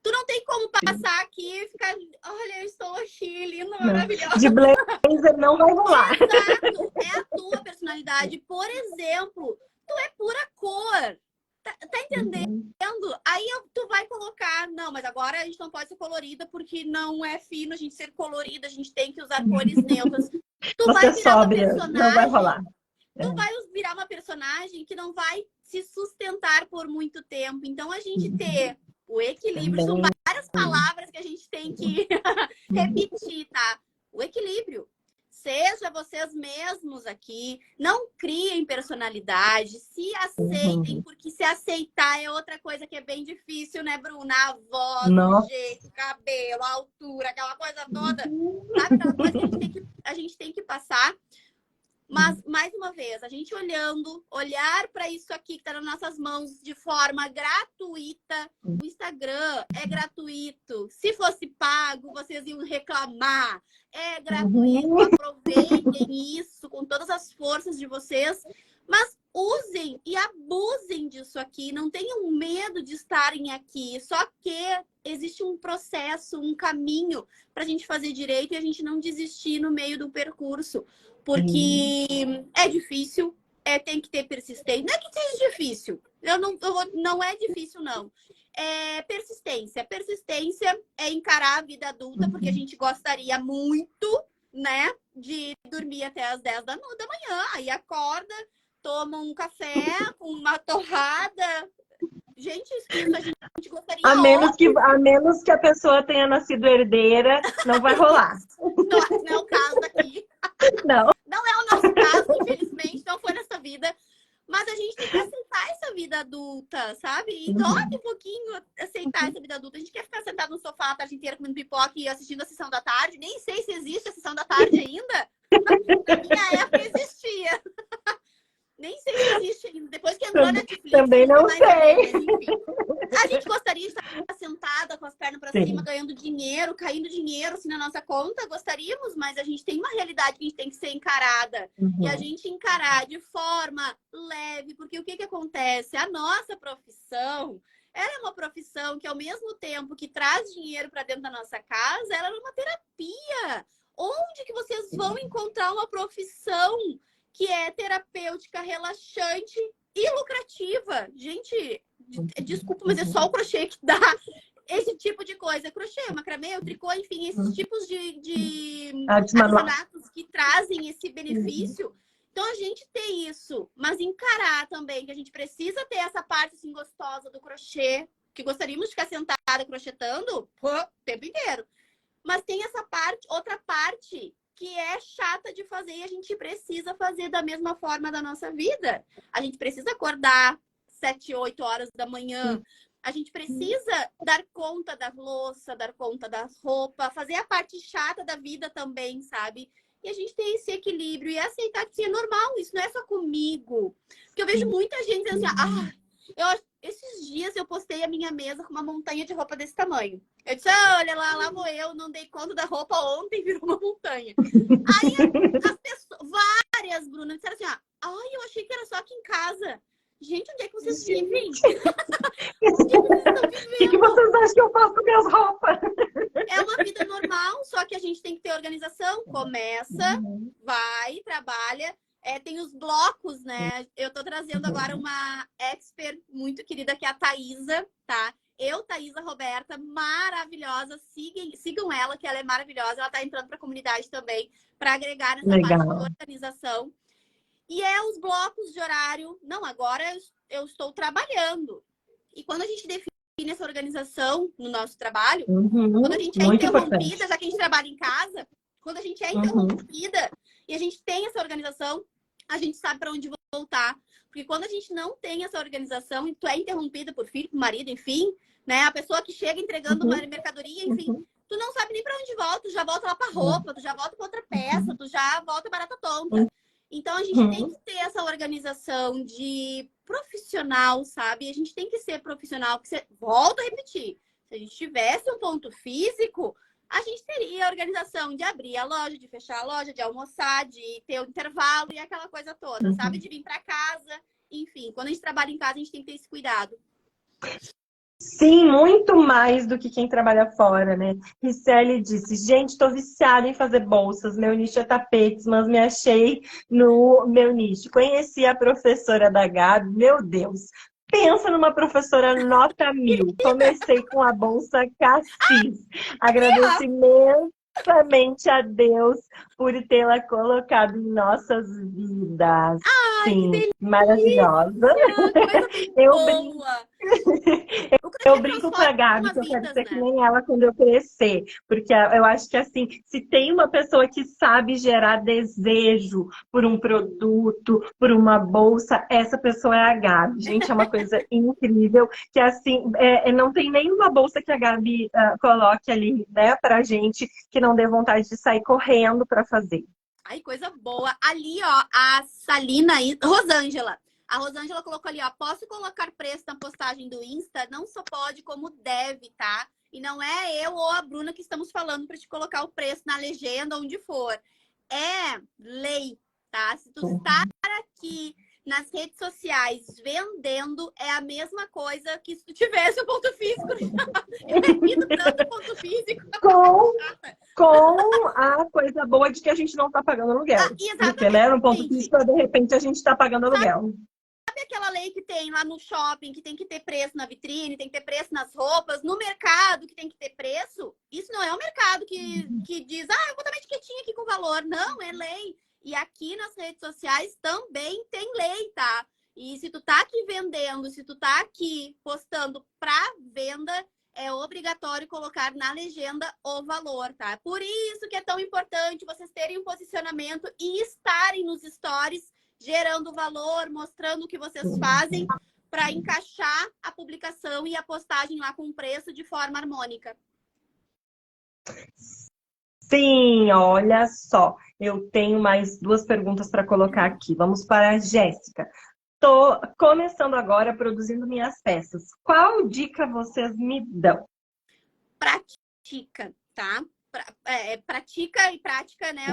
Tu não tem como passar aqui e ficar, olha, eu estou aqui, linda, maravilhosa. De blazer não vai rolar. Exato, é a tua personalidade. Por exemplo, tu é pura cor. Tá entendendo? Aí tu vai colocar, não, mas agora a gente não pode ser colorida porque não é fino a gente ser colorida, a gente tem que usar cores neutras. Tu vai virar uma personagem, não vai rolar. Tu vai virar uma personagem que não vai se sustentar por muito tempo. Então a gente ter o equilíbrio, são várias palavras que a gente tem que repetir, tá? O equilíbrio. Seja vocês mesmos aqui, não criem personalidade, se aceitem, porque se aceitar é outra coisa que é bem difícil, né, Bruna? A voz, o jeito, o cabelo, a altura, aquela coisa toda. Sabe aquela coisa que a gente tem que passar? Mas, mais uma vez, a gente olhar para isso aqui que está nas nossas mãos de forma gratuita. O Instagram é gratuito. Se fosse pago, vocês iam reclamar. É gratuito. Aproveitem isso com todas as forças de vocês. Mas usem e abusem disso aqui. Não tenham medo de estarem aqui. Só que existe um processo, um caminho para a gente fazer direito e a gente não desistir no meio do percurso. Porque é difícil, tem que ter persistência. Não é que seja difícil, não é difícil, não. É persistência. Persistência é encarar a vida adulta, porque a gente gostaria muito, né, de dormir até as 10 da manhã. Aí acorda, toma um café com uma torrada. Gente, isso a gente gostaria. A menos que a pessoa tenha nascido herdeira, não vai rolar. Não é o caso aqui. Não. Não é o nosso caso, infelizmente, não foi nessa vida. Mas a gente tem que aceitar essa vida adulta, sabe? E dói um pouquinho aceitar essa vida adulta. A gente quer ficar sentado no sofá a tarde inteira comendo pipoca e assistindo a sessão da tarde. Nem sei se existe a sessão da tarde ainda. Na minha época existia. Nem sei se existe ainda. Depois que entrou na Netflix, também não sei. A gente gostaria de estar sentada com as pernas para cima, ganhando dinheiro, caindo dinheiro assim na nossa conta. Gostaríamos, mas a gente tem uma realidade que a gente tem que ser encarada. E a gente encarar de forma leve, porque o que acontece? A nossa profissão, ela é uma profissão que ao mesmo tempo que traz dinheiro para dentro da nossa casa, ela é uma terapia. Onde que vocês vão encontrar uma profissão que é terapêutica, relaxante e lucrativa? Gente, desculpa, mas é só o crochê que dá esse tipo de coisa. Crochê, macramê, o tricô, enfim, esses tipos de artesanatos que trazem esse benefício. Então, a gente tem isso, mas encarar também que a gente precisa ter essa parte assim gostosa do crochê, que gostaríamos de ficar sentada crochetando o tempo inteiro. Mas tem essa parte, outra parte que é chata de fazer e a gente precisa fazer da mesma forma da nossa vida. A gente precisa acordar 7, 8 horas da manhã. A gente precisa dar conta da louça, dar conta da roupa, fazer a parte chata da vida também, sabe? E a gente tem esse equilíbrio e aceitar que é normal, isso não é só comigo. Porque eu vejo muita gente dizendo assim, esses dias eu postei a minha mesa com uma montanha de roupa desse tamanho. Eu disse, olha lá vou eu, não dei conta da roupa ontem, virou uma montanha. Aí as pessoas, várias, Bruna, disseram assim, eu achei que era só aqui em casa. Gente, onde é que vocês vivem? O que vocês estão vivendo? O que vocês acham que eu faço com minhas roupas? É uma vida normal, só que a gente tem que ter organização. Começa, vai, trabalha. Tem os blocos, né? Eu tô trazendo agora uma expert muito querida, que é a Thaisa, tá? Thaisa Roberta, maravilhosa. Sigam ela, que ela é maravilhosa. Ela tá entrando pra comunidade também, para agregar nessa parte de organização. E os blocos de horário. Não, agora eu estou trabalhando. E quando a gente define essa organização no nosso trabalho, quando a gente é interrompida, já que a gente trabalha em casa, quando a gente é interrompida e a gente tem essa organização, a gente sabe para onde voltar. Porque quando a gente não tem essa organização e tu é interrompida por filho, por marido, enfim, né? A pessoa que chega entregando uma mercadoria, enfim, tu não sabe nem para onde volta, tu já volta lá para roupa, tu já volta para outra peça, tu já volta barata tonta. Então, a gente tem que ter essa organização de profissional, sabe? A gente tem que ser profissional. Porque volto a repetir, se a gente tivesse um ponto físico, a gente teria a organização de abrir a loja, de fechar a loja, de almoçar, de ter o intervalo e aquela coisa toda, sabe? De vir para casa. Enfim, quando a gente trabalha em casa, a gente tem que ter esse cuidado. Sim, muito mais do que quem trabalha fora, né? Ricelli disse, gente, estou viciada em fazer bolsas, meu nicho é tapetes, mas me achei no meu nicho. Conheci a professora da Gabi, meu Deus, pensa numa professora nota 1000. Comecei com a bolsa Cassis. Agradeço imensamente a Deus por tê-la colocado em nossas vidas. Sim, maravilhosa. Eu brinco com a Gabi que eu quero ser que nem ela quando eu crescer. Porque eu acho que, assim, se tem uma pessoa que sabe gerar desejo por um produto, por uma bolsa, essa pessoa é a Gabi. Gente, é uma coisa incrível. Que, assim, não tem nenhuma bolsa que a Gabi coloque ali, né, pra gente, que não dê vontade de sair correndo pra fazer. Ai, coisa boa. Ali, ó, a Salina, Rosângela. A Rosângela colocou ali, ó, posso colocar preço na postagem do Insta? Não só pode, como deve, tá? E não é eu ou a Bruna que estamos falando para te colocar o preço na legenda, onde for. É lei, tá? Se tu estar aqui nas redes sociais vendendo, é a mesma coisa que se tu tivesse o ponto físico. Eu repito tanto ponto físico. Com a coisa boa de que a gente não tá pagando aluguel. Porque, né, no ponto físico, de repente, a gente tá pagando aluguel. Sabe aquela lei que tem lá no shopping, que tem que ter preço na vitrine, tem que ter preço nas roupas, no mercado que tem que ter preço? Isso não é o mercado que diz, eu vou dar uma etiquetinha aqui com valor. Não, é lei. E aqui nas redes sociais também tem lei, tá? E se tu tá aqui vendendo, se tu tá aqui postando pra venda, é obrigatório colocar na legenda o valor, tá? Por isso que é tão importante vocês terem um posicionamento e estarem nos stories gerando valor, mostrando o que vocês fazem para encaixar a publicação e a postagem lá com o preço de forma harmônica. Sim, olha só. Eu tenho mais 2 perguntas para colocar aqui. Vamos para a Jéssica. Tô começando agora produzindo minhas peças. Qual dica vocês me dão? Pratica, tá? Pratica e prática, né?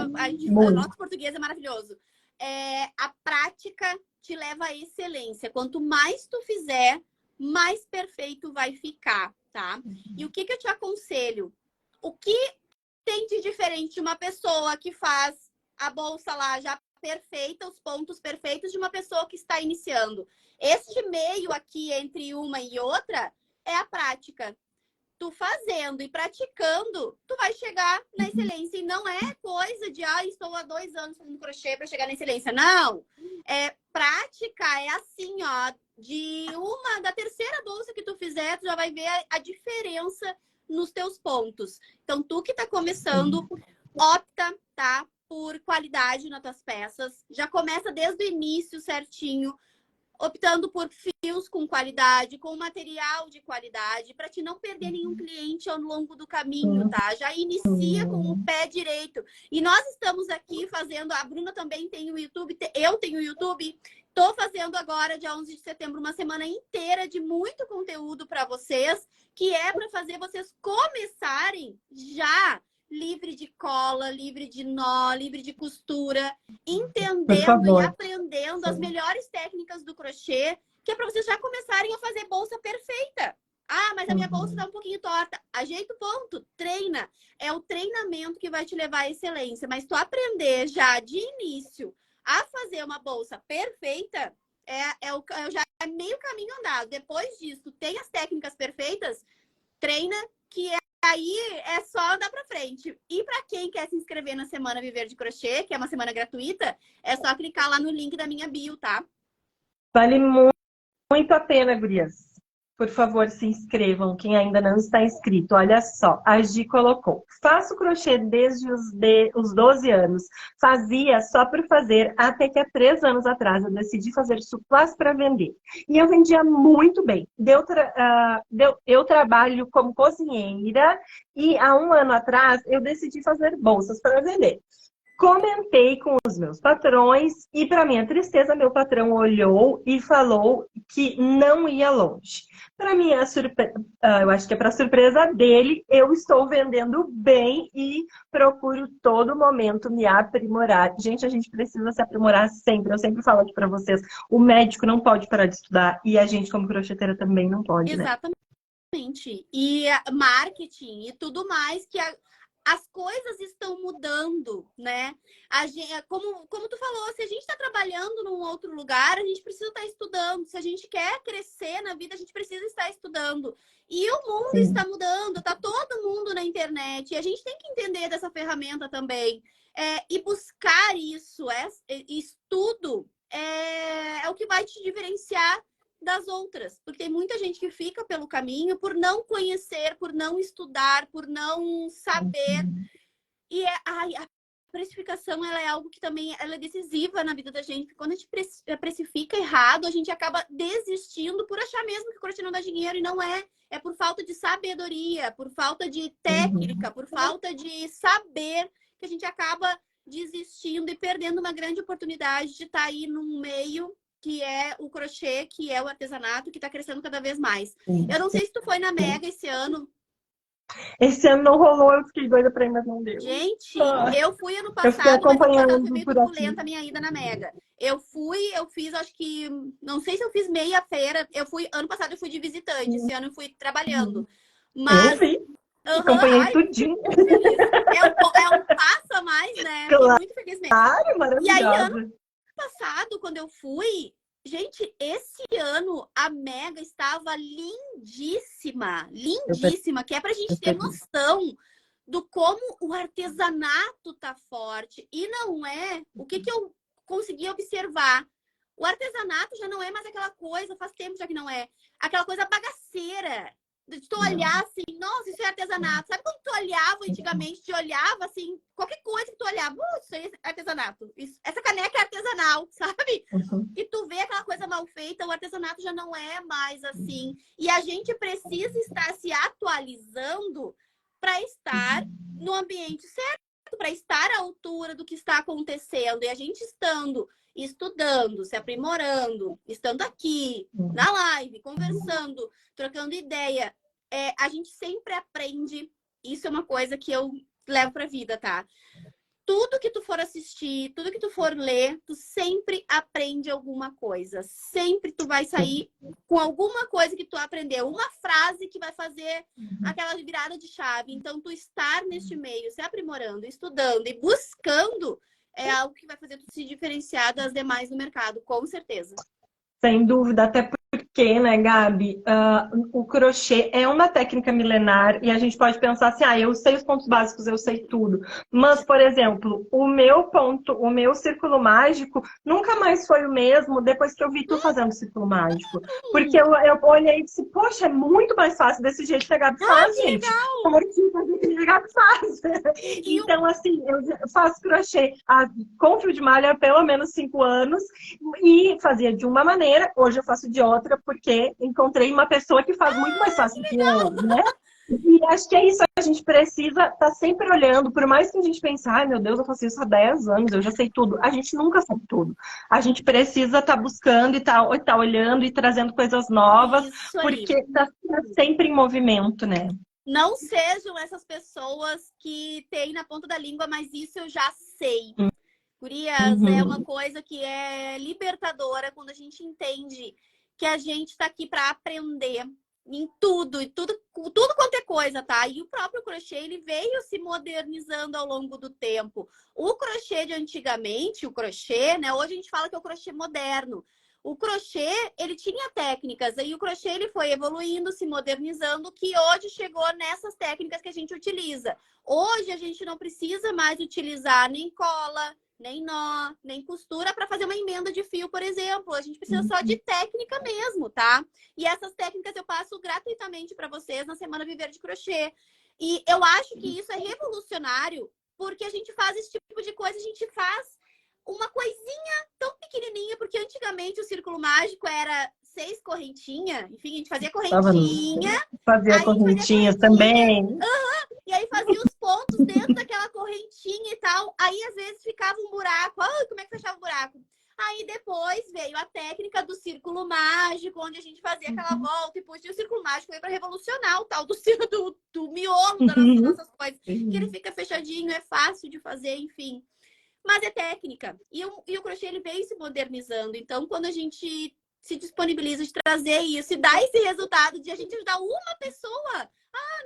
O nosso português é maravilhoso. A prática te leva à excelência. Quanto mais tu fizer, mais perfeito vai ficar, tá? E o que eu te aconselho? O que tem de diferente de uma pessoa que faz a bolsa lá já perfeita, os pontos perfeitos, de uma pessoa que está iniciando? Este meio aqui entre uma e outra é a prática. Tu fazendo e praticando, tu vai chegar na excelência. E não é coisa de, estou há 2 anos fazendo crochê para chegar na excelência. Não! Prática é assim, ó, da 3ª bolsa que tu fizer, tu já vai ver a diferença nos teus pontos. Então, tu que tá começando, opta, tá, por qualidade nas tuas peças. Já começa desde o início certinho. optando por fios com qualidade, com material de qualidade, para te não perder nenhum cliente ao longo do caminho, tá? Já inicia com o pé direito. E nós estamos aqui fazendo, a Bruna também tem o YouTube, eu tenho o YouTube, tô fazendo agora, dia 11 de setembro, uma semana inteira de muito conteúdo para vocês, que é para fazer vocês começarem já livre de cola, livre de nó, livre de costura, entendendo e aprendendo as melhores técnicas do crochê, que é para vocês já começarem a fazer bolsa perfeita. Ah, mas a minha bolsa tá um pouquinho torta. Ajeita o ponto, treina. É o treinamento que vai te levar à excelência. Mas tu aprender já de início a fazer uma bolsa perfeita, já é meio caminho andado. Depois disso, tu tem as técnicas perfeitas, treina, que aí é só andar pra frente. E para quem quer se inscrever na Semana Viver de Crochê, que é uma semana gratuita, é só clicar lá no link da minha bio, tá? Vale muito a pena, gurias. Por favor, se inscrevam, quem ainda não está inscrito. Olha só, a Gi colocou. Faço crochê desde os 12 anos. Fazia só por fazer, até que há 3 anos atrás eu decidi fazer suplás para vender. E eu vendia muito bem. Eu trabalho como cozinheira e há 1 ano atrás eu decidi fazer bolsas para vender. Comentei com os meus patrões e, para minha tristeza, meu patrão olhou e falou que não ia longe. Para minha eu acho que é para surpresa dele, eu estou vendendo bem e procuro todo momento me aprimorar. Gente, a gente precisa se aprimorar sempre. Eu sempre falo aqui para vocês, o médico não pode parar de estudar e a gente como crocheteira também não pode, né? Exatamente. E marketing e tudo mais que as coisas estão mudando, né? Como tu falou, se a gente está trabalhando num outro lugar, a gente precisa estar estudando. Se a gente quer crescer na vida, a gente precisa estar estudando. E o mundo está mudando, tá todo mundo na internet. E a gente tem que entender dessa ferramenta também. E buscar isso, estudo, é o que vai te diferenciar das outras, porque tem muita gente que fica pelo caminho por não conhecer, por não estudar, por não saber. E a precificação, ela é algo que também ela é decisiva na vida da gente, porque quando a gente precifica errado, a gente acaba desistindo por achar mesmo que o crochê não dá dinheiro, e não é. É por falta de sabedoria, por falta de técnica, por falta de saber, que a gente acaba desistindo e perdendo uma grande oportunidade de estar aí num meio que é o crochê, que é o artesanato, que está crescendo cada vez mais. Eu não sei se tu foi na Mega esse ano. Esse ano não rolou, eu fiquei doida pra ir, mas não deu. Gente, eu fui ano Eu fiquei passado, mas ano passado foi acompanhando meio por aqui. turbulenta a minha ida na Mega. Eu fiz, acho que, não sei se eu fiz meia feira. Ano passado eu fui de visitante, esse ano eu fui trabalhando. Mas... Eu vi, acompanhei tudinho. Muito feliz. É um passo a mais, né? Claro, muito feliz mesmo. maravilhosa. E aí, ano passado, quando eu fui, gente, esse ano a Mega estava lindíssima, lindíssima, que é pra gente ter noção do como o artesanato tá forte. E não é o que eu consegui observar. O artesanato já não é mais aquela coisa, faz tempo já que não é, aquela coisa bagaceira. De tu olhar assim, nossa, isso é artesanato. Sabe quando tu olhava antigamente, tu olhava assim, qualquer coisa que tu olhava, isso aí é artesanato. Essa caneca é artesanal, sabe? E tu vê aquela coisa mal feita, o artesanato já não é mais assim. E a gente precisa estar se atualizando para estar no ambiente certo, para estar à altura do que está acontecendo. E a gente estudando, se aprimorando, estando aqui, na live, conversando, trocando ideia, a gente sempre aprende. Isso é uma coisa que eu levo pra vida, tá? Tudo que tu for assistir, tudo que tu for ler, tu sempre aprende alguma coisa. Sempre tu vai sair com alguma coisa que tu aprendeu. Uma frase que vai fazer aquela virada de chave. Então, tu estar neste meio, se aprimorando, estudando e buscando é algo que vai fazer tu se diferenciar das demais no mercado, com certeza. Sem dúvida, até porque, né, Gabi, o crochê é uma técnica milenar e a gente pode pensar assim, eu sei os pontos básicos, eu sei tudo. Mas, por exemplo, o meu círculo mágico nunca mais foi o mesmo depois que eu vi tu fazendo círculo mágico. Porque eu olhei e disse, poxa, é muito mais fácil desse jeito que a Gabi faz, Que gente. legal! Como que fazer que a Gabi faz? E Então, assim, eu faço crochê com fio de malha há pelo menos 5 anos e fazia de uma maneira, hoje eu faço de outra, porque encontrei uma pessoa que faz muito mais fácil do que eu, né? E acho que é isso, a gente precisa estar sempre olhando, por mais que a gente pense, ai meu Deus, eu faço isso há 10 anos, eu já sei tudo. A gente nunca sabe tudo. A gente precisa estar buscando e tá olhando e trazendo coisas novas, isso aí. porque está sempre em movimento, né? Não sejam essas pessoas que têm na ponta da língua, mas isso eu já sei. Gurias, é uma coisa que é libertadora quando a gente entende que a gente está aqui para aprender em tudo, e tudo quanto é coisa, tá? E o próprio crochê, ele veio se modernizando ao longo do tempo. O crochê de antigamente, o crochê, né? Hoje a gente fala que é o crochê moderno. O crochê, ele tinha técnicas, aí o crochê ele foi evoluindo, se modernizando, que hoje chegou nessas técnicas que a gente utiliza. Hoje a gente não precisa mais utilizar nem cola, nem nó, nem costura para fazer uma emenda de fio, por exemplo. A gente precisa só de técnica mesmo, tá? E essas técnicas eu passo gratuitamente para vocês na Semana Viver de Crochê. E eu acho que isso é revolucionário, porque a gente faz esse tipo de coisa, a gente faz uma coisinha tão pequenininha, porque antigamente o círculo mágico era 6 correntinhas, enfim, a gente fazia correntinha. Fazia correntinhas também. E aí fazia os pontos dentro daquela correntinha e tal. Aí, às vezes, ficava um buraco. Ah, como é que fechava o buraco? Aí, depois, veio a técnica do círculo mágico, onde a gente fazia aquela volta. E, puxa, o círculo mágico veio para revolucionar o tal do miolo das nossas coisas. Que ele fica fechadinho, é fácil de fazer, enfim. Mas é técnica. E o crochê, ele veio se modernizando. Então, quando a gente se disponibiliza de trazer isso e dar esse resultado de a gente ajudar uma pessoa...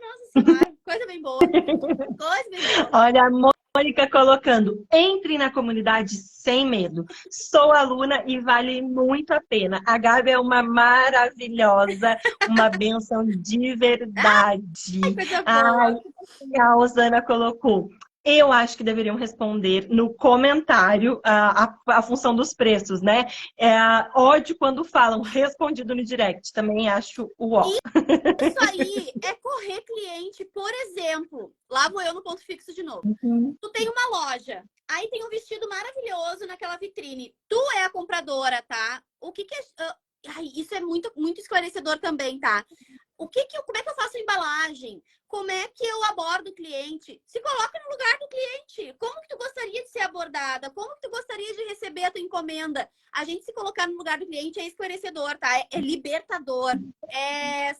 nossa senhora, coisa bem boa. Coisa bem boa. Olha, a Mônica colocando, entre na comunidade sem medo. Sou aluna e vale muito a pena. A Gabi é uma maravilhosa, uma bênção de verdade. Coisa boa. A Osana colocou. Eu acho que deveriam responder no comentário a função dos preços, né? Ódio quando falam respondido no direct. Também acho o ó. Isso aí é correr cliente. Por exemplo, lá vou eu no ponto fixo de novo. Tu tem uma loja, aí tem um vestido maravilhoso naquela vitrine. Tu é a compradora, tá? O que é... isso é muito, muito esclarecedor também, tá? Como é que eu faço a embalagem? Como é que eu abordo o cliente? Se coloca no lugar do cliente. Como que tu gostaria de ser abordada? Como que tu gostaria de receber a tua encomenda? A gente se colocar no lugar do cliente é esclarecedor, tá? É libertador.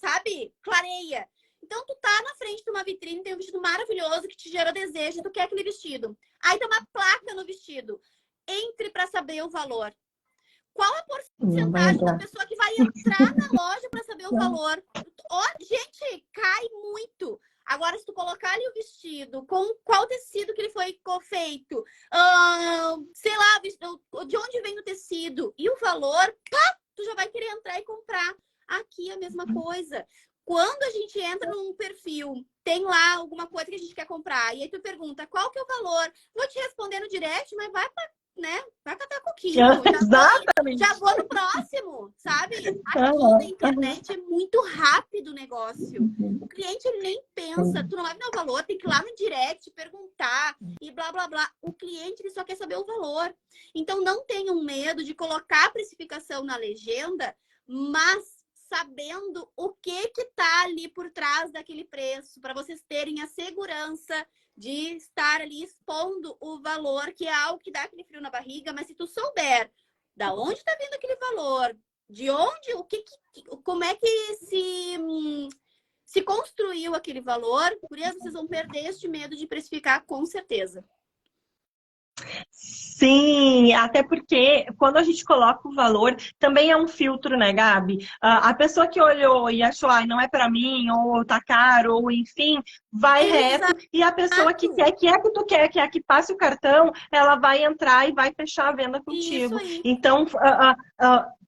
Sabe? Clareia. Então, tu tá na frente de uma vitrine, tem um vestido maravilhoso que te gera desejo, tu quer aquele vestido. Aí tem uma placa no vestido. Entre para saber o valor. Qual a porcentagem da pessoa que vai entrar na loja para saber o valor? Gente, cai muito. Agora, se tu colocar ali o vestido, com qual tecido que ele foi feito, sei lá, de onde vem o tecido e o valor, tu já vai querer entrar e comprar. Aqui é a mesma coisa. Quando a gente entra num perfil, tem lá alguma coisa que a gente quer comprar, e aí tu pergunta, qual que é o valor? Vou te responder no direct, mas vai catar coquinho. Exatamente. Já vou no próximo, sabe? Aqui na internet é muito rápido o negócio. O cliente ele nem pensa, tu não vai me dar o valor, tem que ir lá no direct perguntar e blá, blá, blá. O cliente ele só quer saber o valor. Então não tenham medo de colocar a precificação na legenda, mas sabendo o que tá ali por trás daquele preço, para vocês terem a segurança de estar ali expondo o valor, que é algo que dá aquele frio na barriga, mas se tu souber da onde está vindo aquele valor, de onde, como é que se construiu aquele valor, por isso vocês vão perder este medo de precificar com certeza. Sim, até porque quando a gente coloca o valor, também é um filtro, né, Gabi? A pessoa que olhou e achou, não é para mim, ou tá caro, ou enfim, vai reto. E a pessoa que quer, que tu quer, que é a que passe o cartão, ela vai entrar e vai fechar a venda contigo. Então,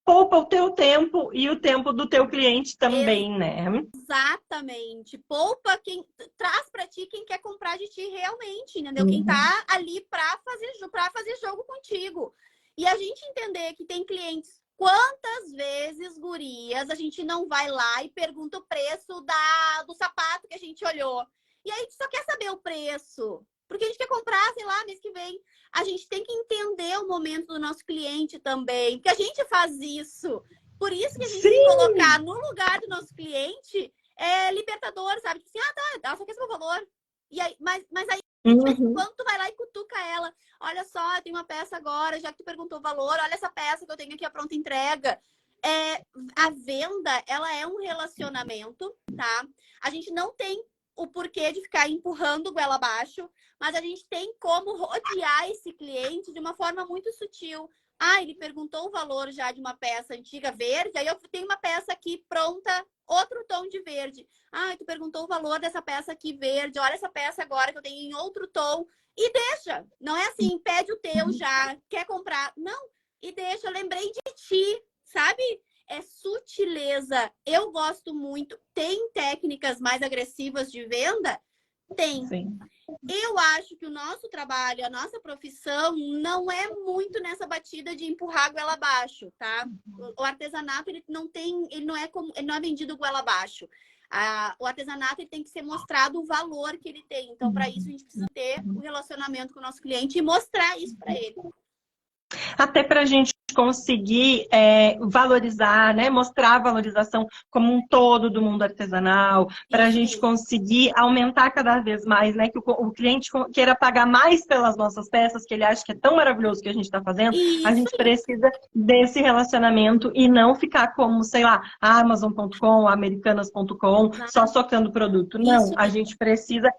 poupa o teu tempo e o tempo do teu cliente também, né? Exatamente. Poupa quem traz para ti quem quer comprar de ti realmente, entendeu? Quem Uhum. tá ali para fazer jogo contigo. E a gente entender que tem clientes. Quantas vezes, gurias, a gente não vai lá e pergunta o preço do sapato que a gente olhou? E aí a gente só quer saber o preço. Porque a gente quer comprar, sei lá, mês que vem. A gente tem que entender o momento do nosso cliente também. Porque a gente faz isso. Por isso que a gente se colocar no lugar do nosso cliente é libertador, sabe? Tipo assim, ela só quer saber o valor. E aí, mas aí, quando tu vai lá e cutuca ela, olha só, eu tenho uma peça agora, já que tu perguntou o valor, olha essa peça que eu tenho aqui a pronta entrega. A venda, ela é um relacionamento, tá? A gente não tem o porquê de ficar empurrando goela abaixo, mas a gente tem como rodear esse cliente de uma forma muito sutil. Ele perguntou o valor já de uma peça antiga verde, aí eu tenho uma peça aqui pronta, outro tom de verde. Tu perguntou o valor dessa peça aqui verde, olha essa peça agora que eu tenho em outro tom. E deixa, não é assim, pede o teu já, quer comprar. Não, e deixa, eu lembrei de ti, sabe? É sutileza. Eu gosto muito. Tem técnicas mais agressivas de venda? Tem. Sim. Eu acho que o nosso trabalho, a nossa profissão, não é muito nessa batida de empurrar a goela abaixo, tá? O artesanato, ele não é vendido goela abaixo. O artesanato, ele tem que ser mostrado o valor que ele tem. Então, para isso, a gente precisa ter o relacionamento com o nosso cliente e mostrar isso para ele. Até para a gente conseguir valorizar, né? Mostrar a valorização como um todo do mundo artesanal, para a gente conseguir aumentar cada vez mais, né? Que o cliente queira pagar mais pelas nossas peças, que ele acha que é tão maravilhoso que a gente está fazendo, a gente precisa desse relacionamento e não ficar como, sei lá, Amazon.com, Americanas.com, só socando produto. Não, a gente precisa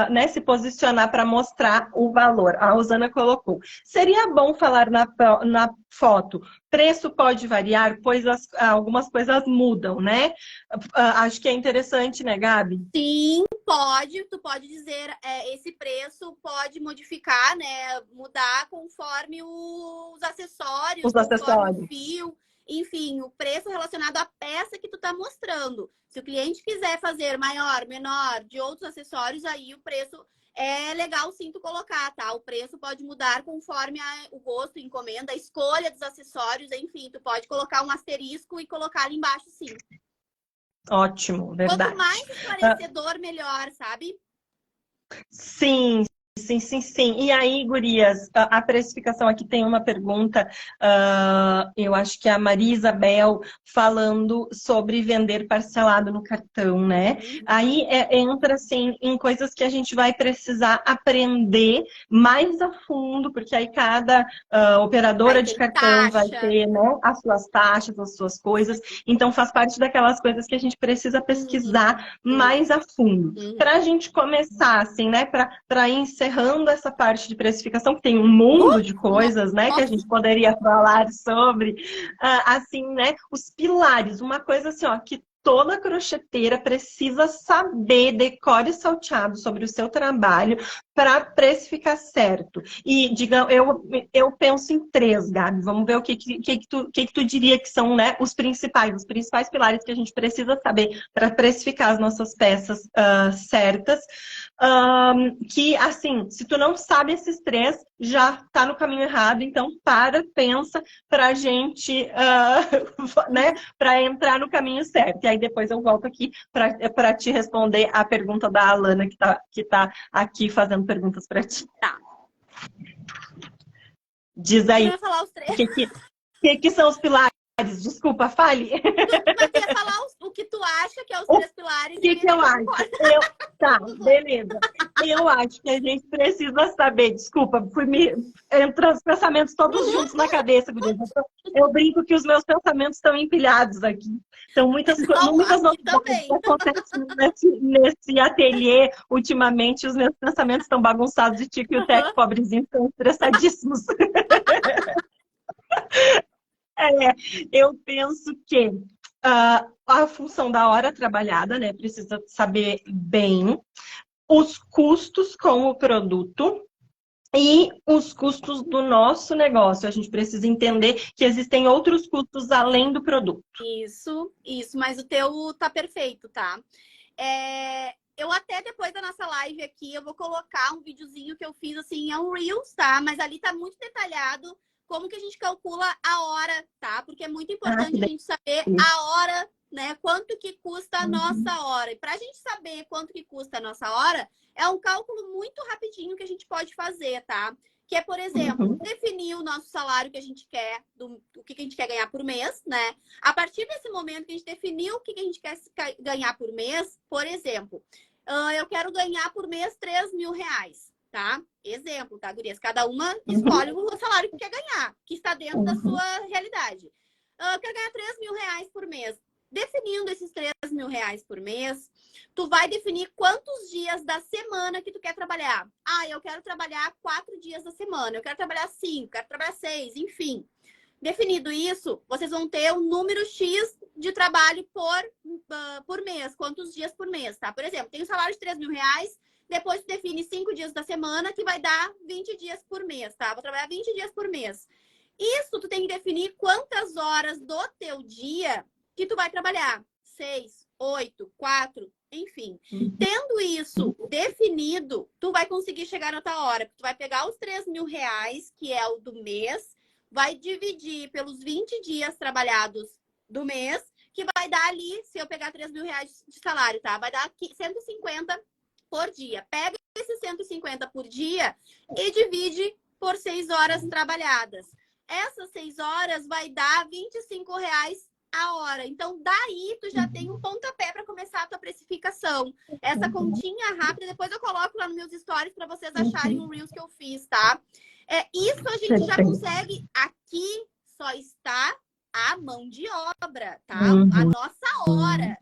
né, se posicionar para mostrar o valor. A Rosana colocou. Seria bom falar na foto. Preço pode variar, pois algumas coisas mudam, né? Acho que é interessante, né, Gabi? Sim, pode. Tu pode dizer, esse preço pode modificar, né? Mudar conforme os acessórios, conforme o fio. Enfim, o preço relacionado à peça que tu tá mostrando. Se o cliente quiser fazer maior, menor, de outros acessórios, aí o preço é legal sim tu colocar, tá? O preço pode mudar conforme o gosto, encomenda, a escolha dos acessórios, enfim. Tu pode colocar um asterisco e colocar ali embaixo, sim. Ótimo, verdade. Quanto mais esclarecedor, melhor, sabe? Sim. Sim. E aí, gurias, a precificação aqui tem uma pergunta, eu acho que é a Maria Isabel falando sobre vender parcelado no cartão, né? Aí entra, assim, em coisas que a gente vai precisar aprender mais a fundo, porque aí cada operadora de cartão vai ter, né, as suas taxas, as suas coisas. Então, faz parte daquelas coisas que a gente precisa pesquisar mais a fundo. Para a gente começar, assim, né, para encerrando essa parte de precificação, que tem um mundo de coisas, né, que a gente poderia falar sobre, assim, né, os pilares, uma coisa assim, ó, que toda crocheteira precisa saber, decore e salteado sobre o seu trabalho para precificar certo. E, digamos, eu penso em 3, Gabi. Vamos ver o que tu diria que são, né, os principais pilares que a gente precisa saber para precificar as nossas peças certas. Que, assim, se tu não sabe esses 3, já tá no caminho errado. Então, pensa pra gente, né, para entrar no caminho certo. E aí depois eu volto aqui para te responder a pergunta da Alana, que tá aqui fazendo perguntas para ti. Tá. Diz aí, eu ia falar os 3. O que são os pilares? Desculpa, fale. Mas ia falar o que tu acha que é os 3 pilares. O que eu acho? Tá, beleza. Eu acho que a gente precisa saber, desculpa, entrou os pensamentos todos juntos na cabeça, guria. Eu brinco que os meus pensamentos estão empilhados aqui. Então, muitas novidades que acontecem nesse ateliê ultimamente, os meus pensamentos estão bagunçados e Tico e o Teco, pobrezinho, estão estressadíssimos. Eu penso que a função da hora trabalhada, né? Precisa saber bem os custos com o produto. E os custos do nosso negócio. A gente precisa entender que existem outros custos além do produto. Isso, mas o teu tá perfeito, tá? Eu até depois da nossa live aqui, eu vou colocar um videozinho que eu fiz assim, é um Reels, tá? Mas ali tá muito detalhado como que a gente calcula a hora, tá? Porque é muito Ah, importante a gente saber a hora, né? Quanto que custa a nossa hora. E pra gente saber quanto que custa a nossa hora, é um cálculo muito rapidinho que a gente pode fazer, tá? Que é, por exemplo, definir o nosso salário que a gente quer, o que a gente quer ganhar por mês, né? A partir desse momento que a gente definiu o que a gente quer ganhar por mês, por exemplo, eu quero ganhar por mês 3 mil reais, tá? Exemplo, tá, gurias? Cada uma escolhe o salário que quer ganhar, que está dentro da sua realidade. Eu quero ganhar 3 mil reais por mês. Definindo esses 3 mil reais por mês, tu vai definir quantos dias da semana que tu quer trabalhar. Ah, eu quero trabalhar 4 dias da semana, eu quero trabalhar 5, quero trabalhar 6, enfim. Definido isso, vocês vão ter um número X de trabalho por mês, quantos dias por mês, tá? Por exemplo, tem um salário de 3 mil reais, depois tu define 5 dias da semana, que vai dar 20 dias por mês, tá? Vou trabalhar 20 dias por mês. Isso tu tem que definir quantas horas do teu dia que tu vai trabalhar. 6, 8, 4, enfim. Tendo isso definido, tu vai conseguir chegar na tua hora. Tu vai pegar os 3 mil reais, que é o do mês, vai dividir pelos 20 dias trabalhados do mês, que vai dar ali, se eu pegar 3 mil reais de salário, tá? Vai dar 150 por dia. Pega esses 150 por dia e divide por 6 horas trabalhadas. Essas 6 horas vai dar 25 reais a hora. Então, daí tu já tem um pontapé para começar a tua precificação. Essa continha rápida, depois eu coloco lá nos meus stories para vocês acharem o Reels que eu fiz, tá? Isso a gente já consegue. Aqui só está a mão de obra, tá? A nossa hora.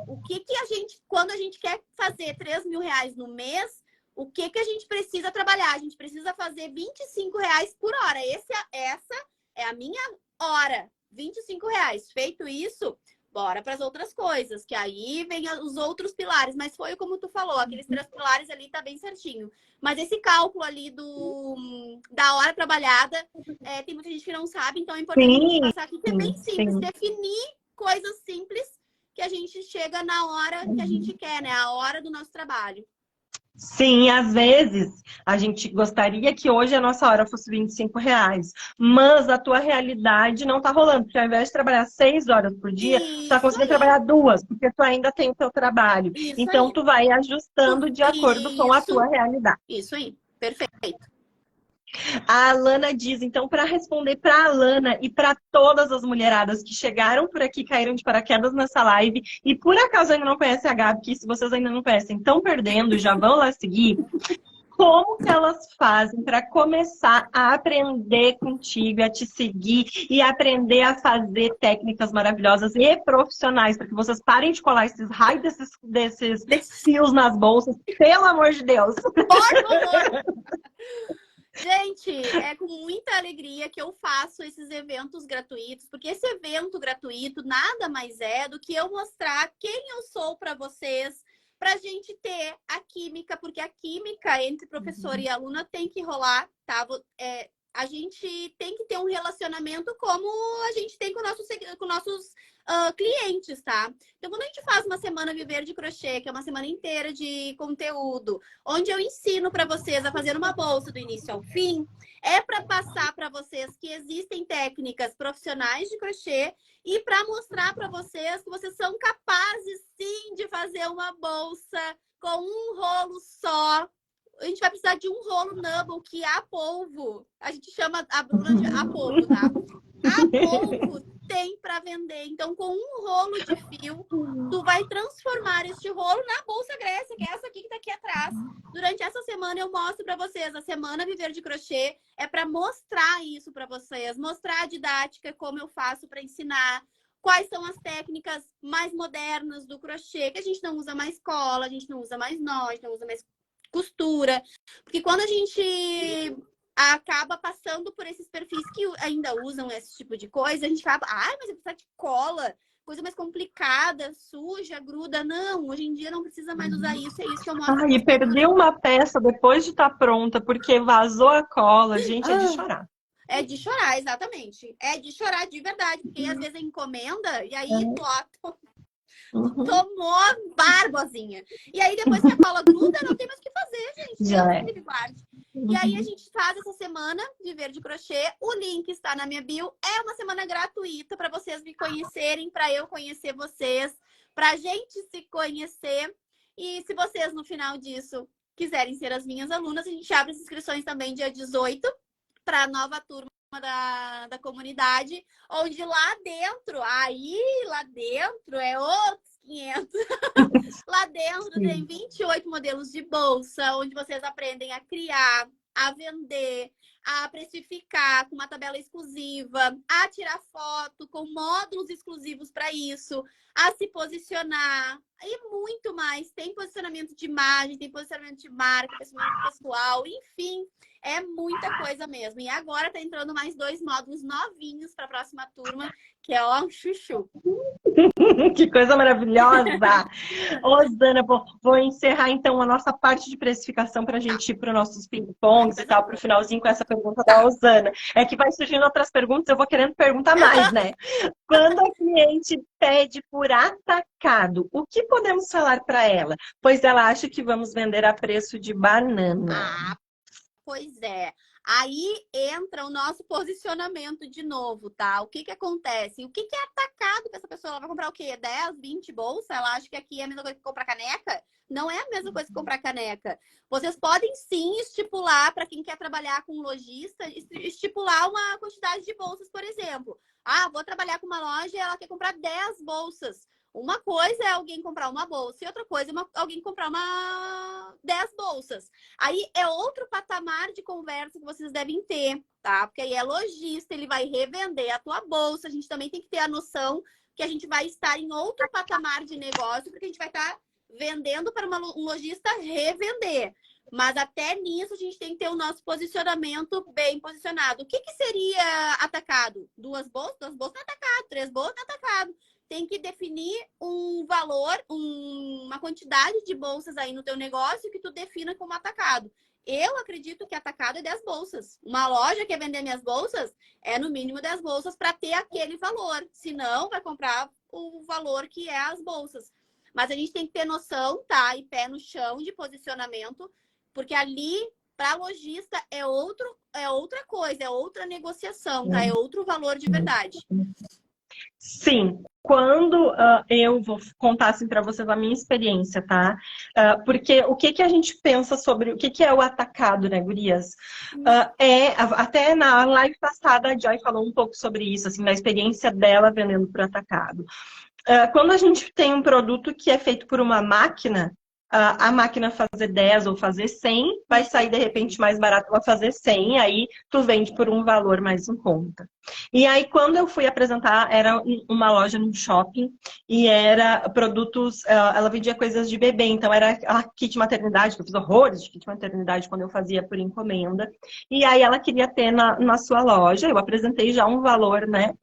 O que a gente, quando a gente quer fazer 3 mil reais no mês, o que a gente precisa trabalhar? A gente precisa fazer 25 reais por hora. Essa é a minha hora. 25 reais. Feito isso, bora para as outras coisas, que aí vem os outros pilares. Mas foi como tu falou, aqueles 3 pilares ali tá bem certinho. Mas esse cálculo ali da hora trabalhada, tem muita gente que não sabe, então é importante a gente passar aqui, que é bem simples. Definir coisas simples que a gente chega na hora que a gente quer, né? A hora do nosso trabalho. Sim, às vezes a gente gostaria que hoje a nossa hora fosse 25 reais, mas a tua realidade não tá rolando, porque ao invés de trabalhar 6 horas por dia, tu tá conseguindo trabalhar 2, porque tu ainda tem o teu trabalho. Então, tu vai ajustando de acordo com a tua realidade. Isso aí, perfeito. A Alana diz, então, para responder para a Alana e para todas as mulheradas que chegaram por aqui, caíram de paraquedas nessa live e por acaso ainda não conhecem a Gabi, que se vocês ainda não conhecem, estão perdendo, já vão lá seguir. Como que elas fazem para começar a aprender contigo, a te seguir e aprender a fazer técnicas maravilhosas e profissionais, para que vocês parem de colar esses raios desses fios nas bolsas, pelo amor de Deus. Por favor! Gente, é com muita alegria que eu faço esses eventos gratuitos, porque esse evento gratuito nada mais é do que eu mostrar quem eu sou para vocês, para a gente ter a química, porque a química entre professor e aluna tem que rolar, tá? A gente tem que ter um relacionamento como a gente tem com nossos clientes, tá? Então, quando a gente faz uma semana Viver de Crochê, que é uma semana inteira de conteúdo, onde eu ensino para vocês a fazer uma bolsa do início ao fim, é para passar para vocês que existem técnicas profissionais de crochê e para mostrar para vocês que vocês são capazes, sim, de fazer uma bolsa com um rolo só. A gente vai precisar de um rolo Nubble, que a polvo, a gente chama a Bruna de a polvo, tá? A polvo tem para vender. Então, com um rolo de fio, tu vai transformar este rolo na bolsa Grécia, que é essa aqui que tá aqui atrás. Durante essa semana eu mostro para vocês. A semana Viver de Crochê é para mostrar isso para vocês, mostrar a didática, como eu faço para ensinar. Quais são as técnicas mais modernas do crochê, que a gente não usa mais cola, a gente não usa mais nó, a gente não usa mais costura. Porque quando a gente acaba passando por esses perfis que ainda usam esse tipo de coisa, a gente fala, mas eu preciso de cola coisa mais complicada, suja, gruda. Não, hoje em dia não precisa mais usar isso, é isso que eu mostro. Ai, e perdeu uma peça depois de estar pronta, porque vazou a cola. Gente, é de chorar. É de chorar, exatamente. É de chorar de verdade, porque às vezes é encomenda e aí tomou barbazinha. E aí depois que a cola gruda, não tem mais o que fazer, gente. Já Deus é. me livre, guarde. E aí a gente faz essa semana de Verde Crochê. O link está na minha bio. É uma semana gratuita para vocês me conhecerem, para eu conhecer vocês, para a gente se conhecer. E se vocês no final disso quiserem ser as minhas alunas, a gente abre as inscrições também dia 18 para a nova turma da comunidade, onde lá dentro é outros 500. Lá dentro tem 28 modelos de bolsa, onde vocês aprendem a criar, a vender, a precificar com uma tabela exclusiva, a tirar foto com módulos exclusivos para isso, a se posicionar e muito mais. Tem posicionamento de imagem, tem posicionamento de marca, posicionamento pessoal, enfim, é muita coisa mesmo. E agora tá entrando mais 2 módulos novinhos para a próxima turma, que é ó, um chuchu. Que coisa maravilhosa! Osana, vou encerrar então a nossa parte de precificação para a gente ir para os nossos ping-pongs e tal, para o finalzinho com essa pergunta da Osana. É que vai surgindo outras perguntas, eu vou querendo perguntar mais, né? Quando a cliente pede por atacado, o que podemos falar para ela? Pois ela acha que vamos vender a preço de banana. Pois é. Aí entra o nosso posicionamento de novo, tá? O que que acontece? O que que é atacado para essa pessoa? Ela vai comprar o quê? 10, 20 bolsas? Ela acha que aqui é a mesma coisa que comprar caneca? Não é a mesma coisa que comprar caneca. Vocês podem sim estipular, para quem quer trabalhar com lojista, estipular uma quantidade de bolsas, por exemplo. Ah, vou trabalhar com uma loja e ela quer comprar 10 bolsas. Uma coisa é alguém comprar uma bolsa e outra coisa é alguém comprar 10 bolsas. Aí é outro patamar de conversa que vocês devem ter, tá? Porque aí é lojista, ele vai revender a tua bolsa. A gente também tem que ter a noção que a gente vai estar em outro patamar de negócio, porque a gente vai estar vendendo para um lojista revender. Mas até nisso a gente tem que ter o nosso posicionamento bem posicionado. O que que seria atacado? 2 bolsas? 2 bolsas não é atacado. 3 bolsas não é atacado. Tem que definir um valor, uma quantidade de bolsas aí no teu negócio que tu defina como atacado. Eu acredito que atacado é 10 bolsas. Uma loja quer vender minhas bolsas, é no mínimo 10 bolsas para ter aquele valor. Senão, vai comprar o valor que é as bolsas. Mas a gente tem que ter noção, tá? E pé no chão de posicionamento, porque ali, para lojista, é outra coisa, é outra negociação, tá? É outro valor de verdade. Sim, quando eu vou contar assim para vocês a minha experiência, tá? Porque o que que a gente pensa sobre o que que é o atacado, né, gurias? Até na live passada a Joy falou um pouco sobre isso, assim, da experiência dela vendendo por atacado. Quando a gente tem um produto que é feito por uma máquina, a máquina fazer 10 ou fazer 100, vai sair de repente mais barato ela fazer 100, aí tu vende por um valor mais em conta. E aí quando eu fui apresentar, era uma loja num shopping e era produtos, ela vendia coisas de bebê, então era a kit maternidade, que eu fiz horrores de kit maternidade quando eu fazia por encomenda. E aí ela queria ter na sua loja, eu apresentei já um valor, né,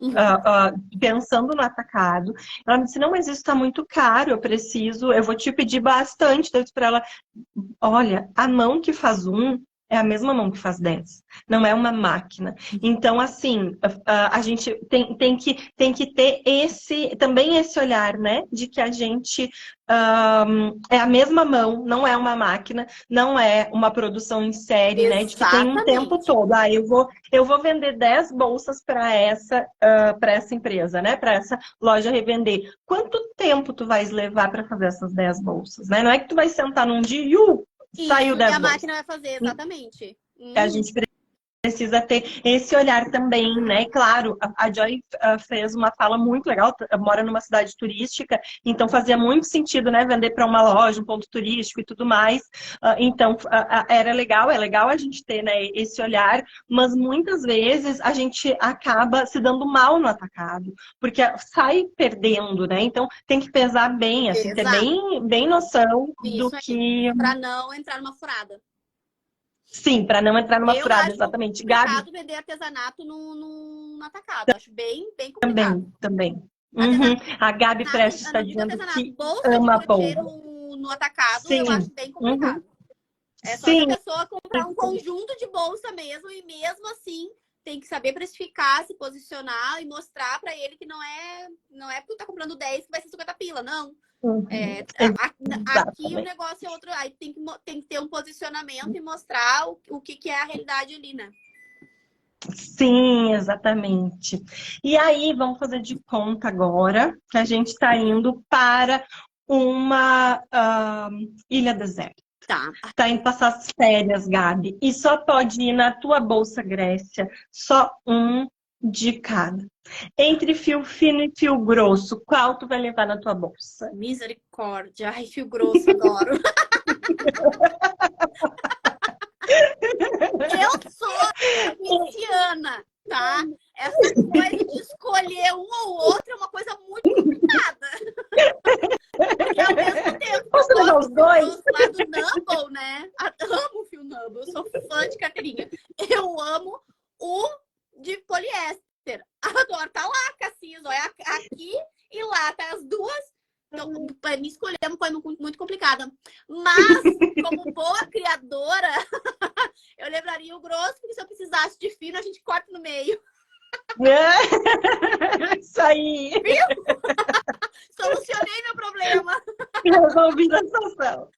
pensando no atacado. Ela me disse, não, mas isso está muito caro, eu vou te pedir bastante. Eu disse para ela, olha, a mão que faz é a mesma mão que faz 10. Não é uma máquina. Então, assim, a gente tem que ter também esse olhar, né? De que a gente é a mesma mão, não é uma máquina, não é uma produção em série, né? De que tem um tempo todo. Eu vou vender 10 bolsas para essa empresa, né? Para essa loja revender. Quanto tempo tu vais levar para fazer essas 10 bolsas, né? Não é que tu vai sentar num dia e saiu 10 bolsas. A máquina vai fazer, exatamente. A gente precisa ter esse olhar também, né? Claro, a Joy fez uma fala muito legal, mora numa cidade turística, então fazia muito sentido, né? Vender para uma loja, um ponto turístico e tudo mais. Então, é legal a gente ter, né, esse olhar, mas muitas vezes a gente acaba se dando mal no atacado, porque sai perdendo, né? Então, tem que pesar bem, assim, ter bem noção do que... Para não entrar numa furada. Sim, para não entrar numa furada, exatamente. Gabi, vender artesanato no atacado. Acho bem complicado. Também. Uhum. A Gabi Prestes está No vídeo dizendo artesanato, que bolsa de ama crochê polva. no atacado, eu Sim. acho bem Uhum. complicado. É só se a Sim. pessoa comprar um conjunto de bolsa mesmo, e mesmo assim tem que saber precificar, se posicionar e mostrar para ele que não é porque tu tá comprando 10 que vai ser 50 pila, não. Uhum. Aqui o Exatamente. negócio é outro, aí tem que ter um posicionamento e mostrar o que é a realidade ali, né? Sim, exatamente. E aí, vamos fazer de conta agora que a gente está indo para uma ilha deserta. Tá. Tá indo passar as férias, Gabi. E só pode ir na tua bolsa Grécia, só um de cada. Entre fio fino e fio grosso, qual tu vai levar na tua bolsa? Misericórdia. Ai, fio grosso, adoro. Eu sou pisciana, tá? Essa coisa de escolher um ou outro é uma coisa muito complicada. Porque ao mesmo tempo que eu Posso levar gosto os do fio dois? grosso lá do Numble, né? Amo o fio Numble, eu sou fã de carteirinha. Eu amo o de poliéster. Adoro. Tá lá, Cassis, olha aqui e lá, tá as duas. Então, para mim escolher é uma coisa muito complicada. Mas, como boa criadora, eu levaria o grosso, porque se eu precisasse de fino, a gente corta no meio. Isso aí. Viu? Solucionei meu problema. Resolvi a situação.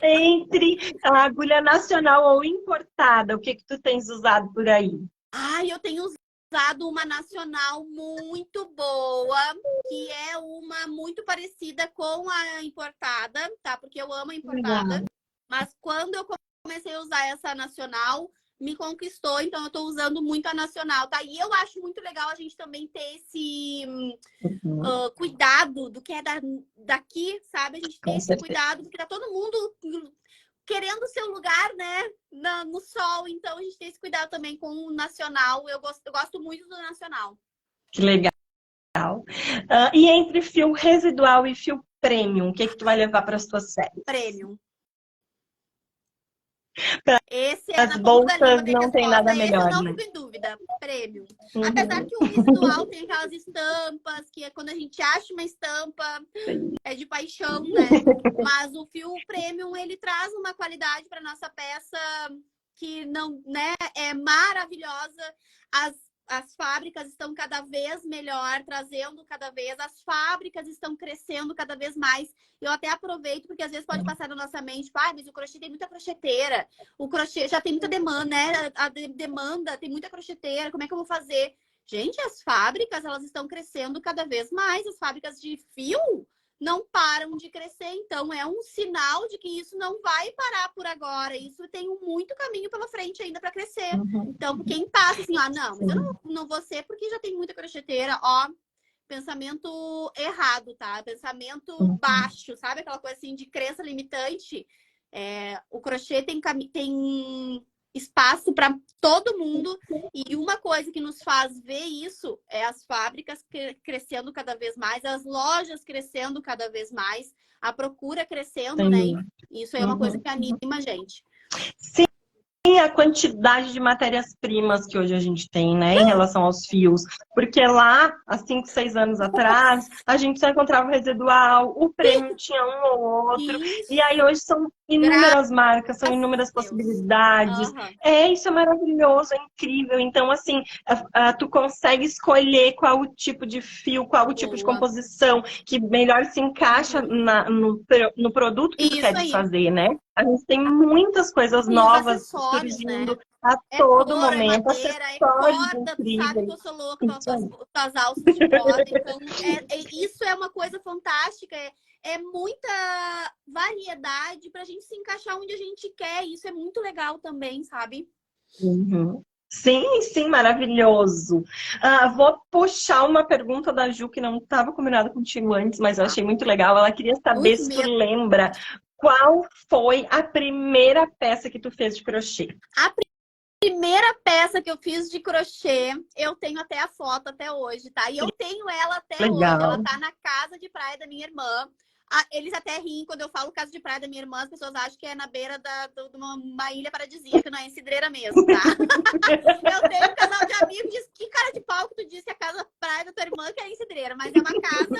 Entre a agulha nacional ou importada, o que que tu tens usado por aí? Ai, eu tenho usado uma nacional muito boa, que é uma muito parecida com a importada, tá? Porque eu amo a importada. Legal. Mas quando eu comecei a usar essa nacional, me conquistou, então eu tô usando muito a nacional, tá? E eu acho muito legal a gente também ter esse Uhum, cuidado do que é daqui, sabe? A gente ter com esse certeza. cuidado, porque tá todo mundo querendo o seu lugar, né? No sol, então a gente tem esse cuidado também com o nacional. Eu gosto muito do nacional. Que legal. E entre fio residual e fio premium, o que que tu vai levar para as tuas séries? Premium. Para Esse é as na ponta da língua, bolsas tem não tem nada resposta. Esse eu melhor, não né? fico em dúvida. Premium. Apesar Uhum. que o residual tem aquelas estampas, que é quando a gente acha uma estampa, é de paixão, né? Mas o fio premium, ele traz uma qualidade para nossa peça que não, né, é maravilhosa. As fábricas estão cada vez melhor, trazendo cada vez. As fábricas estão crescendo cada vez mais. Eu até aproveito, porque às vezes pode passar na nossa mente, mas o crochê tem muita crocheteira. O crochê já tem muita demanda, né? A demanda tem muita crocheteira. Como é que eu vou fazer? Gente, as fábricas, elas estão crescendo cada vez mais. As fábricas de fio não param de crescer. Então, é um sinal de que isso não vai parar por agora. Isso tem muito caminho pela frente ainda para crescer. Uhum. Então, quem passa assim, não, mas eu Sim. não vou ser porque já tem muita crocheteira, ó. Pensamento errado, tá? Pensamento Uhum. baixo, sabe? Aquela coisa assim de crença limitante. O crochê tem espaço para todo mundo. E uma coisa que nos faz ver isso é as fábricas crescendo cada vez mais, as lojas crescendo cada vez mais, a procura crescendo, né? Sim. Isso é uma coisa Uhum. que anima a gente. Sim, a quantidade de matérias-primas que hoje a gente tem, né, em relação aos fios. Porque lá, há 5, 6 anos atrás, a gente só encontrava o residual, o prêmio tinha um ou outro. E aí Isso, hoje são graças inúmeras marcas, são a inúmeras Deus. possibilidades. Aham. Isso é maravilhoso, é incrível. Então, assim, tu consegue escolher qual o tipo de fio, qual o tipo de Boa. composição que melhor se encaixa Uhum. no produto que tu Isso queres aí. fazer, né? A gente tem muitas coisas E os novas acessórios, surgindo né? a É todo couro, é momento, madeira, é acessórios corda. Tu sabe que incríveis. eu sou louca pelas Isso aí. tuas alças de corda. Então, isso é uma coisa fantástica. É muita variedade pra gente se encaixar onde a gente quer. Isso é muito legal também, sabe? Uhum. Sim, sim, maravilhoso. Vou puxar uma pergunta da Ju que não estava combinada contigo antes, mas eu Tá. achei muito legal. Ela queria saber Muito se tu medo. lembra qual foi a primeira peça que tu fez de crochê. A primeira peça que eu fiz de crochê, eu tenho até a foto até hoje, tá? E eu tenho ela até hoje. Ela Legal. tá na casa de praia da minha irmã. Eles até riem quando eu falo casa de praia da minha irmã, as pessoas acham que é na beira de uma ilha paradisíaca, não é em Cidreira mesmo, tá? Eu tenho um casal de amigos que diz, que cara de pau que tu disse que a casa Saraiva, tua irmã que é em Cidreira, mas é uma casa.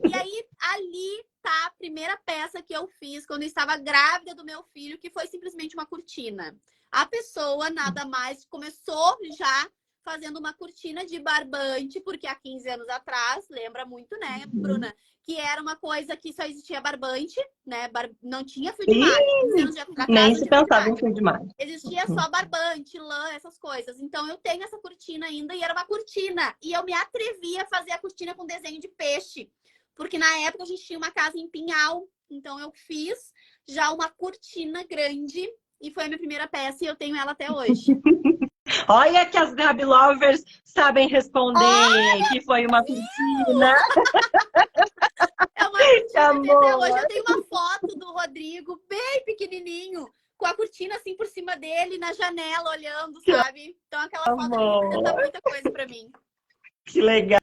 E aí, ali tá a primeira peça que eu fiz quando eu estava grávida do meu filho, que foi simplesmente uma cortina. A pessoa, nada mais, começou já fazendo uma cortina de barbante, porque há 15 anos atrás, lembra muito, né, Bruna? Que era uma coisa que só existia barbante, né? Não tinha fio de malha. 15 anos atrás Nem não se tinha fio de pensava em malha. fio de malha. Existia só barbante, lã, essas coisas. Então eu tenho essa cortina ainda e era uma cortina. E eu me atrevi a fazer a cortina com desenho de peixe. Porque na época a gente tinha uma casa em Pinhal. Então eu fiz já uma cortina grande e foi a minha primeira peça e eu tenho ela até hoje. Olha que as Gabi Lovers sabem responder que foi uma cortina. É uma cortina que até hoje Amor. eu tenho uma foto do Rodrigo bem pequenininho, com a cortina assim por cima dele, na janela, olhando, sabe? Então aquela foto representa Amor. muita coisa pra mim. Que legal.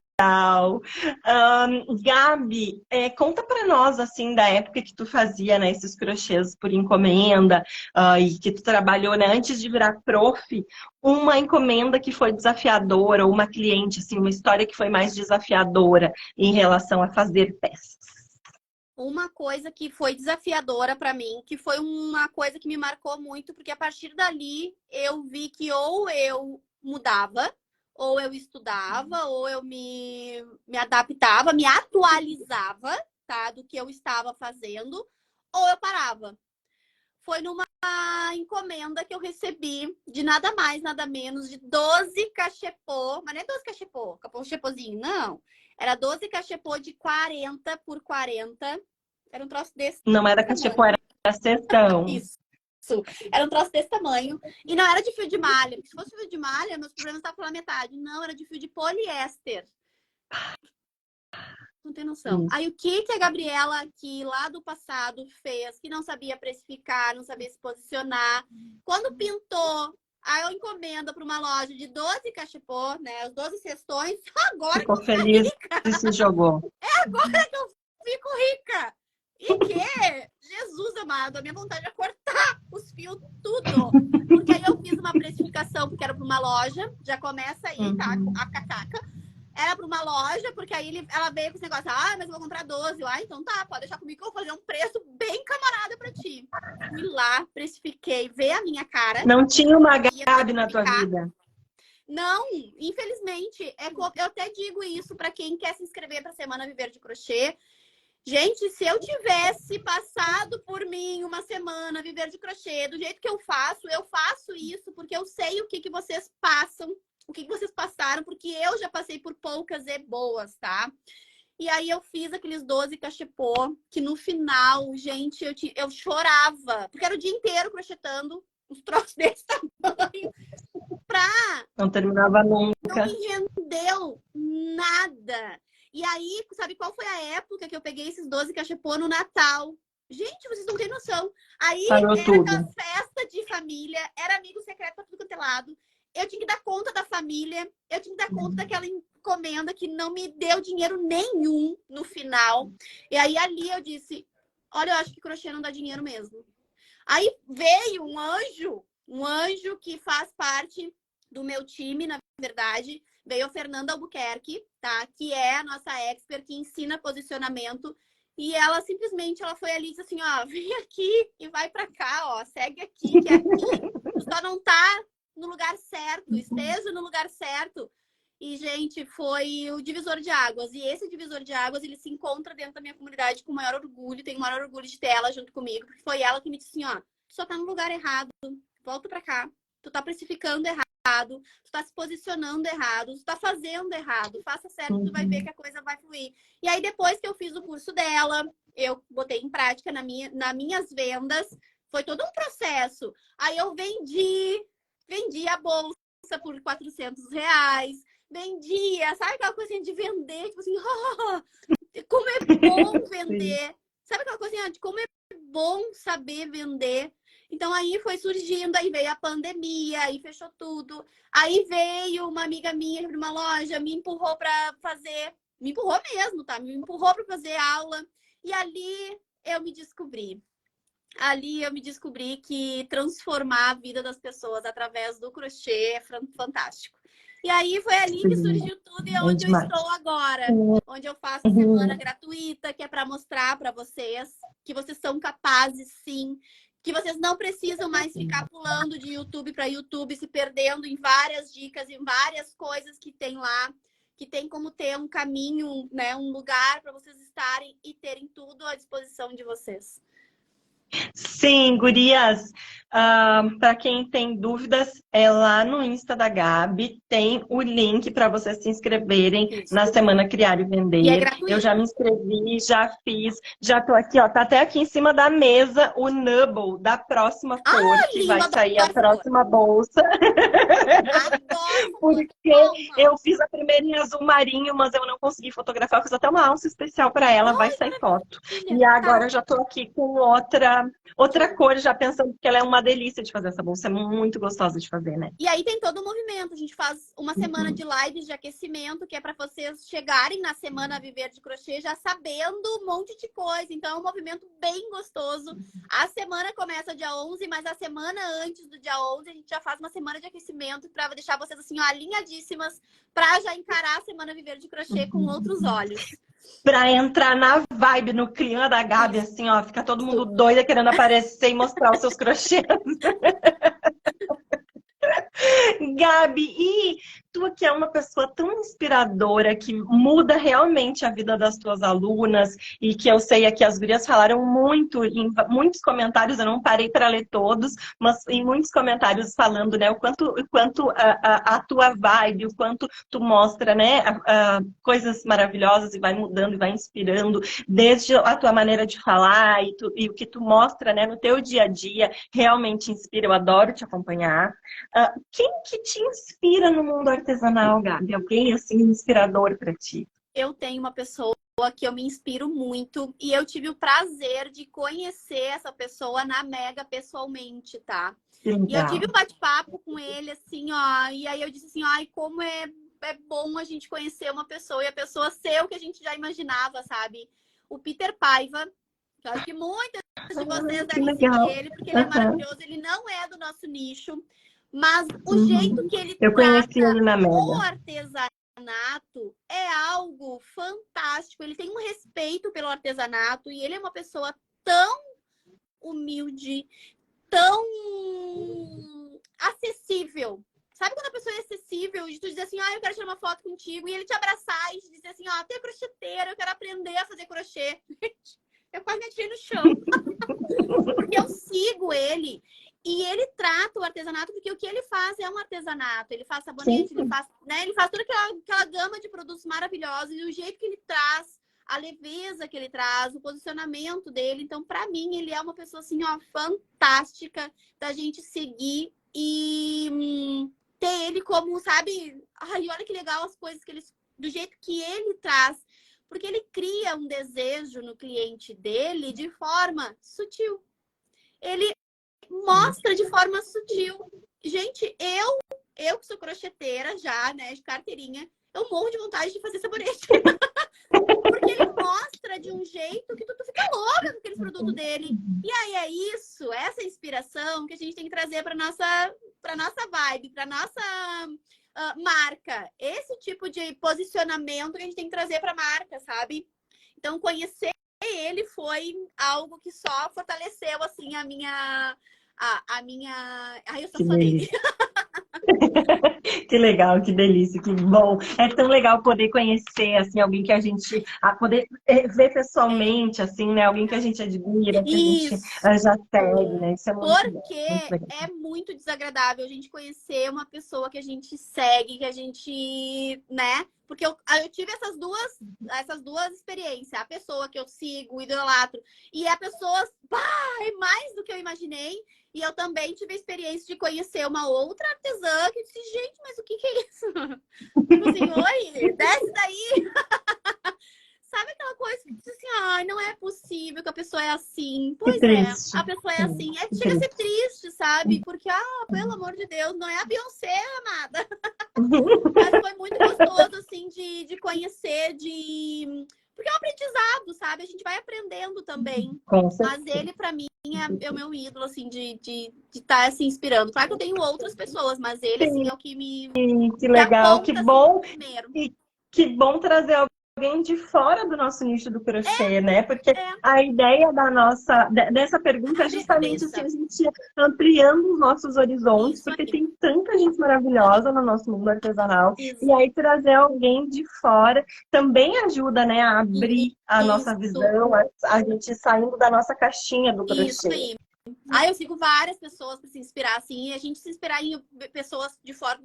Gabi, conta para nós, assim, da época que tu fazia, né, esses crochês por encomenda, e que tu trabalhou, né, antes de virar prof, uma encomenda que foi desafiadora, ou uma cliente, assim, uma história que foi mais desafiadora em relação a fazer peças. Uma coisa que foi desafiadora pra mim, que foi uma coisa que me marcou muito, porque a partir dali eu vi que ou eu mudava, ou eu estudava, ou eu me adaptava, me atualizava, tá, do que eu estava fazendo, ou eu parava. Foi numa encomenda que eu recebi de nada mais, nada menos de 12 cachepô, mas não é 12 cachepô, cachepôzinho, não. Era 12 cachepô de 40 por 40. Era um troço desse Não era cachepô, tamanho. era sessão. Isso. Era um troço desse tamanho. E não era de fio de malha. Porque se fosse fio de malha, meus problemas estavam pela metade. Não, era de fio de poliéster. Não tem noção. Aí o que a Gabriela aqui lá do passado fez, que não sabia precificar, não sabia se posicionar. Quando pintou a encomenda para uma loja de 12 cachepô, né? Os 12 cestões, agora Ficou que eu fico feliz rica. e se jogou. Agora que eu fico rica. E que, Jesus amado, a minha vontade é cortar os fios tudo. Porque aí eu fiz uma precificação, porque era para uma loja. Já começa aí, tá? A cacaca. Era para uma loja, porque aí ela veio com esse negócio, mas eu vou comprar 12. Então tá, pode deixar comigo que eu vou fazer um preço bem camarada para ti. Fui lá, precifiquei, ver a minha cara. Não tinha uma Gabi na tua vida? Não, infelizmente. Eu até digo isso para quem quer se inscrever para a Semana Viver de Crochê. Gente, se eu tivesse passado por mim uma semana viver de crochê, do jeito que eu faço isso porque eu sei o que vocês passam, o que vocês passaram, porque eu já passei por poucas e boas, tá? E aí eu fiz aqueles 12 cachepô, que no final, gente, eu chorava, porque era o dia inteiro crochetando uns troços desse tamanho, Não terminava não nunca. me rendeu nada. E aí, sabe qual foi a época que eu peguei esses 12 cachepô no Natal? Gente, vocês não têm noção. Aí Parou era aquela tudo. festa de família, era amigo secreto pra tudo quanto é lado. Eu tinha que dar conta da família, eu tinha que dar conta daquela encomenda que não me deu dinheiro nenhum no final. E aí ali eu disse, olha, eu acho que crochê não dá dinheiro mesmo. Aí veio um anjo que faz parte do meu time, na verdade, veio a Fernanda Albuquerque, tá? Que é a nossa expert que ensina posicionamento. E ela simplesmente foi ali e disse assim, ó, vem aqui e vai pra cá, ó, segue aqui, que é aqui. Tu só não tá no lugar certo, esteja no lugar certo. E, gente, foi o divisor de águas. E esse divisor de águas, ele se encontra dentro da minha comunidade com o maior orgulho. Tenho o maior orgulho de ter ela junto comigo, porque foi ela que me disse assim, ó, tu só tá no lugar errado, volta pra cá. Tu tá precificando errado, tu tá se posicionando errado, tu tá fazendo errado. Faça certo, tu vai ver que a coisa vai fluir. E aí, depois que eu fiz o curso dela, eu botei em prática nas minhas vendas. Foi todo um processo. Aí eu vendi a bolsa por R$ 400. Vendia, sabe aquela coisinha de vender? Tipo assim, como é bom vender. Sabe aquela coisinha de como é bom saber vender? Então aí foi surgindo, aí veio a pandemia, aí fechou tudo. Aí veio uma amiga minha de uma loja, me empurrou para fazer, me empurrou mesmo, tá? Me empurrou para fazer aula. E ali eu me descobri. Ali eu me descobri que transformar a vida das pessoas através do crochê é fantástico. E aí foi ali que Sim, surgiu tudo e é é onde eu demais. estou agora. Onde eu faço a semana Uhum. gratuita, que é para mostrar para vocês que vocês são capazes, sim. Que vocês não precisam mais ficar pulando de YouTube para YouTube, se perdendo em várias dicas, em várias coisas que tem lá. Que tem como ter um caminho, né, um lugar para vocês estarem e terem tudo à disposição de vocês. Sim, gurias, para quem tem dúvidas, é lá no Insta da Gabi, tem o link para vocês se inscreverem Isso. na Semana Criar e E é Vender. Eu já gratuito. me inscrevi, já fiz, já tô aqui, ó, tá até aqui em cima da mesa o Nubble da próxima cor, Ah, que lindo, vai adoro sair a essa cor. próxima bolsa. Adoro essa cor. Porque eu fiz a primeira em azul marinho, mas eu não consegui fotografar. Eu fiz até uma alça especial para ela, vai Ai, sair foto. maravilha. E agora Tá. eu já tô aqui com outra cor, já pensando que ela é uma delícia de fazer essa bolsa. É muito gostosa de fazer, né? E aí tem todo o movimento. A gente faz uma semana de lives de aquecimento, que é para vocês chegarem na semana a Viver de Crochê já sabendo um monte de coisa. Então é um movimento bem gostoso. A semana começa dia 11, mas a semana antes do dia 11 a gente já faz uma semana de aquecimento para deixar vocês assim, ó, alinhadíssimas para já encarar a semana Viver de Crochê com outros olhos. Pra entrar na vibe, no clima da Gabi, Isso. assim, ó, fica todo mundo doida querendo aparecer e mostrar os seus crochês. Gabi, e tu que é uma pessoa tão inspiradora, que muda realmente a vida das tuas alunas, e que eu sei aqui as gurias falaram muito, em muitos comentários, eu não parei para ler todos, mas em muitos comentários falando, né, o quanto a tua vibe, o quanto tu mostra, né, coisas maravilhosas e vai mudando e vai inspirando, desde a tua maneira de falar e o que tu mostra, né, no teu dia a dia, realmente inspira, eu adoro te acompanhar. Quem que te inspira no mundo artesanal, Gabi? Alguém assim inspirador para ti? Eu tenho uma pessoa que eu me inspiro muito e eu tive o prazer de conhecer essa pessoa na Mega pessoalmente, tá? Que E eu tive legal. um bate-papo com ele, assim, ó, e aí eu disse assim, ai, como é bom a gente conhecer uma pessoa e a pessoa ser o que a gente já imaginava, sabe? O Peter Paiva, que eu acho que muitas de vocês Que devem seguir legal. ele, porque ele é Uhum. maravilhoso, ele não é do nosso nicho, mas o jeito Uhum. que ele Eu conheci trata ele na o Mega. artesanato é algo fantástico. Ele tem um respeito pelo artesanato e ele é uma pessoa tão humilde, tão acessível. Sabe quando a pessoa é acessível e tu diz assim, eu quero tirar uma foto contigo, e ele te abraçar e te dizer assim, tem crocheteira, eu quero aprender a fazer crochê. Eu quase me atirei no chão. Porque eu sigo ele e ele trata o artesanato, porque o que ele faz é um artesanato. Ele faz Sim. sabonete, ele faz, né? Ele faz toda aquela gama de produtos maravilhosos e o jeito que ele traz, a leveza que ele traz, o posicionamento dele. Então, para mim, ele é uma pessoa assim, ó, fantástica da gente seguir e ter ele como, sabe? Ai, olha que legal as coisas que ele, do jeito que ele traz. Porque ele cria um desejo no cliente dele de forma sutil. Ele mostra de forma sutil. Gente, eu que sou crocheteira já, né, de carteirinha, eu morro de vontade de fazer sabonete. Porque ele mostra de um jeito que tu fica louca com aqueles produtos dele. E aí é isso, essa inspiração que a gente tem que trazer para nossa vibe, para nossa marca. Esse tipo de posicionamento que a gente tem que trazer para a marca, sabe? Então, conhecer ele foi algo que só fortaleceu, assim, a minha... Ai, eu sou Que fã dele. delícia. Que legal, que delícia, que bom. É tão legal poder conhecer, assim, alguém que a gente... poder ver É, pessoalmente, assim, né? Alguém que a gente admira, que a gente isso. já segue, né? Isso é muito bom, Porque muito legal. é muito desagradável a gente conhecer uma pessoa que a gente segue, que a gente, né? Porque eu tive essas duas experiências. A pessoa que eu sigo, idolatro, e a pessoa, é mais do que eu imaginei. E eu também tive a experiência de conhecer uma outra artesã que disse, gente, mas o que é isso? Tipo assim, oi, desce daí. Sabe aquela coisa que diz assim, não é possível que a pessoa é assim. Que Pois é, triste. a pessoa é assim. Que Chega a ser triste. triste, sabe? Porque, pelo amor de Deus, não é a Beyoncé, amada. Mas foi muito gostoso, assim, de conhecer, porque Porque é um aprendizado, sabe? A gente vai aprendendo também. Com Mas certeza. ele, pra mim, é o meu ídolo, assim, de estar se inspirando. Claro que eu tenho outras pessoas, mas ele, assim, Sim, é o que que me legal, que aponta, assim, bom. primeiro. E que bom trazer alguém de fora do nosso nicho do crochê, né? Porque É, a ideia dessa pergunta é abre a justamente assim, cabeça. a gente ampliando os nossos horizontes, Isso porque aí. tem tanta gente maravilhosa no nosso mundo artesanal. Isso. E aí trazer alguém de fora também ajuda, né, a abrir a nossa Isso. visão, a gente saindo da nossa caixinha do Isso crochê. aí. Aí eu sigo várias pessoas para se inspirar, assim, e a gente se inspirar em pessoas de fora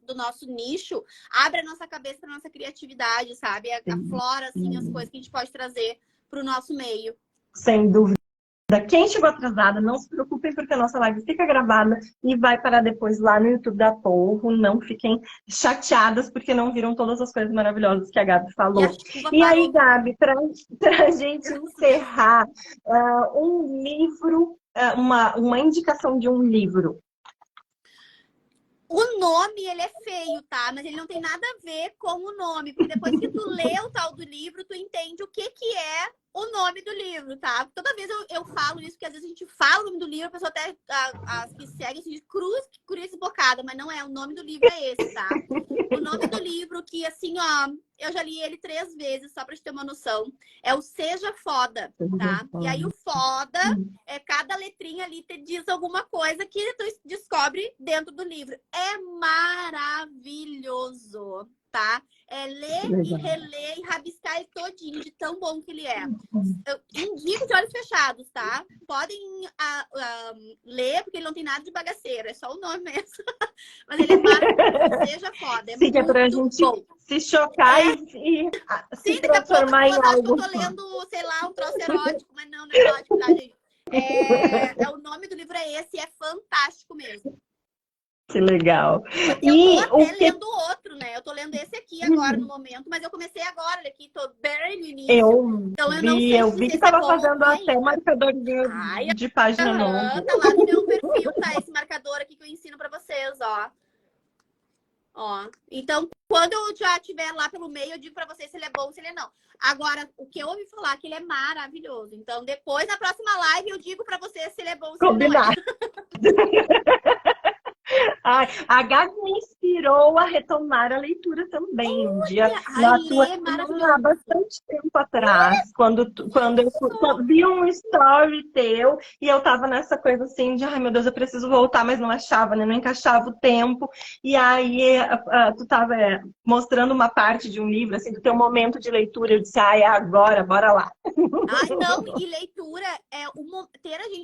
do nosso nicho, abre a nossa cabeça para nossa criatividade, sabe? Sim, Aflora, assim, as sim. coisas que a gente pode trazer para o nosso meio. Sem dúvida. Quem chegou atrasada, não se preocupem, porque a nossa live fica gravada e vai para depois lá no YouTube da Polvo. Não fiquem chateadas porque não viram todas as coisas maravilhosas que a Gabi E a falou. chuva E aí, parou. Gabi, para a gente encerrar, um livro, uma indicação de um livro. O nome, ele é feio, tá? Mas ele não tem nada a ver com o nome. Porque depois que tu lê o tal do livro, tu entende o que é o nome do livro, tá? Toda vez eu falo isso, porque às vezes a gente fala o nome do livro, a pessoa até, as que seguem, assim, cruz bocada, mas não é. O nome do livro é esse, tá? O nome do livro, que assim, ó, eu já li ele 3 vezes, só pra te ter uma noção, é o Seja Foda, tá? E aí o foda cada letrinha ali te diz alguma coisa que tu descobre dentro do livro. É maravilhoso, tá? É ler e reler e rabiscar ele todinho, de tão bom que ele é. Eu indico de olhos fechados, tá? Podem ler, porque ele não tem nada de bagaceiro, é só o nome mesmo. Mas ele é maravilhoso, seja foda, é Sim, que é para a muito gente bom. se chocar e se Sim, daqui a pouco as transformar em pessoas acham que eu algo. tô lendo, sei lá, um troço erótico, mas não é erótico, tá, gente? O nome do livro é esse e é fantástico mesmo. Que legal. Eu tô E até o que lendo outro, né? Eu tô lendo esse aqui agora no momento, mas eu comecei agora, olha aqui, tô bem no início. Então eu não sei eu te vi dizer que se é estava bom ou fazendo ruim até ainda. marcadorzinho Ai, de página novo. tá lá no meu perfil, tá? Esse marcador aqui que eu ensino pra vocês, ó. Ó, então, quando eu já estiver lá pelo meio, eu digo pra vocês se ele é bom ou se ele é não. Agora, o que eu ouvi falar é que ele é maravilhoso. Então, depois, na próxima live, eu digo pra vocês se ele é bom ou se ele não é. Combinar. Ai, a Gabi me inspirou a retomar a leitura também. Um dia Ai, na tua, lê é há maravilhoso. bastante tempo atrás, quando eu vi um story teu e eu tava nessa coisa assim de, ai meu Deus, eu preciso voltar, mas não achava, né? Não encaixava o tempo. E aí tu tava mostrando uma parte de um livro, assim, do teu momento de leitura. Eu disse, ai, é agora, bora lá. Ai, não, e leitura é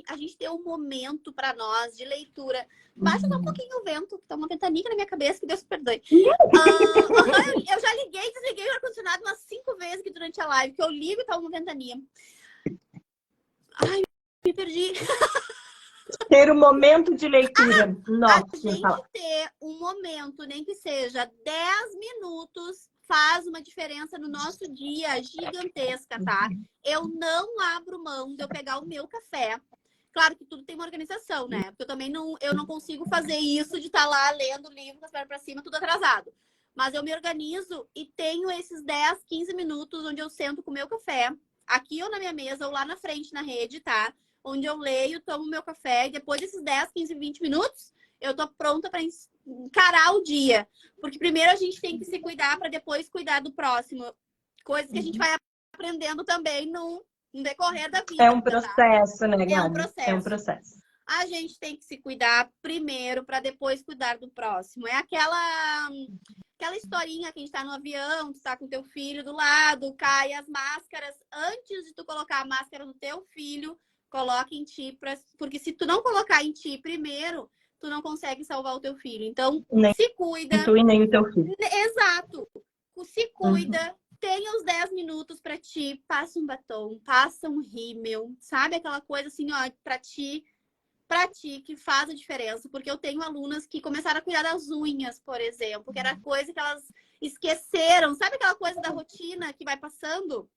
a gente ter um momento pra nós de leitura. Baixa só um pouquinho o vento, que tá uma ventania na minha cabeça, que Deus me perdoe. Eu já liguei e desliguei o ar-condicionado umas 5 vezes aqui durante a live, que eu ligo e tá uma ventania. Ai, me perdi. Ter um momento de leitura. Nossa, A tinha que gente falar. ter um momento, nem que seja 10 minutos, faz uma diferença no nosso dia gigantesca, tá? Eu não abro mão de eu pegar o meu café. Claro que tudo tem uma organização, né? Porque eu não consigo fazer isso de estar lá lendo o livro, com as pernas pra cima, tudo atrasado. Mas eu me organizo e tenho esses 10, 15 minutos onde eu sento com o meu café, aqui ou na minha mesa, ou lá na frente, na rede, tá? Onde eu leio, tomo meu café, e depois desses 10, 15, 20 minutos, eu tô pronta para encarar o dia. Porque primeiro a gente tem que se cuidar para depois cuidar do próximo. Coisas que a gente vai aprendendo também no decorrer da É vida, um tá? processo, né, É um Gabi? É um processo. processo. A gente tem que se cuidar primeiro para depois cuidar do próximo. É aquela historinha que a gente tá no avião, tu tá com teu filho do lado, cai as máscaras. Antes de tu colocar a máscara no teu filho, coloca em ti, porque se tu não colocar em ti primeiro, tu não consegue salvar o teu filho. Então, Nem se cuida. tu e nem o teu filho. Exato. Se cuida. Tenha os 10 minutos pra ti, passa um batom, passa um rímel, sabe? Aquela coisa assim, ó, pra ti que faz a diferença. Porque eu tenho alunas que começaram a cuidar das unhas, por exemplo, que era coisa que elas esqueceram. Sabe aquela coisa da rotina que vai passando?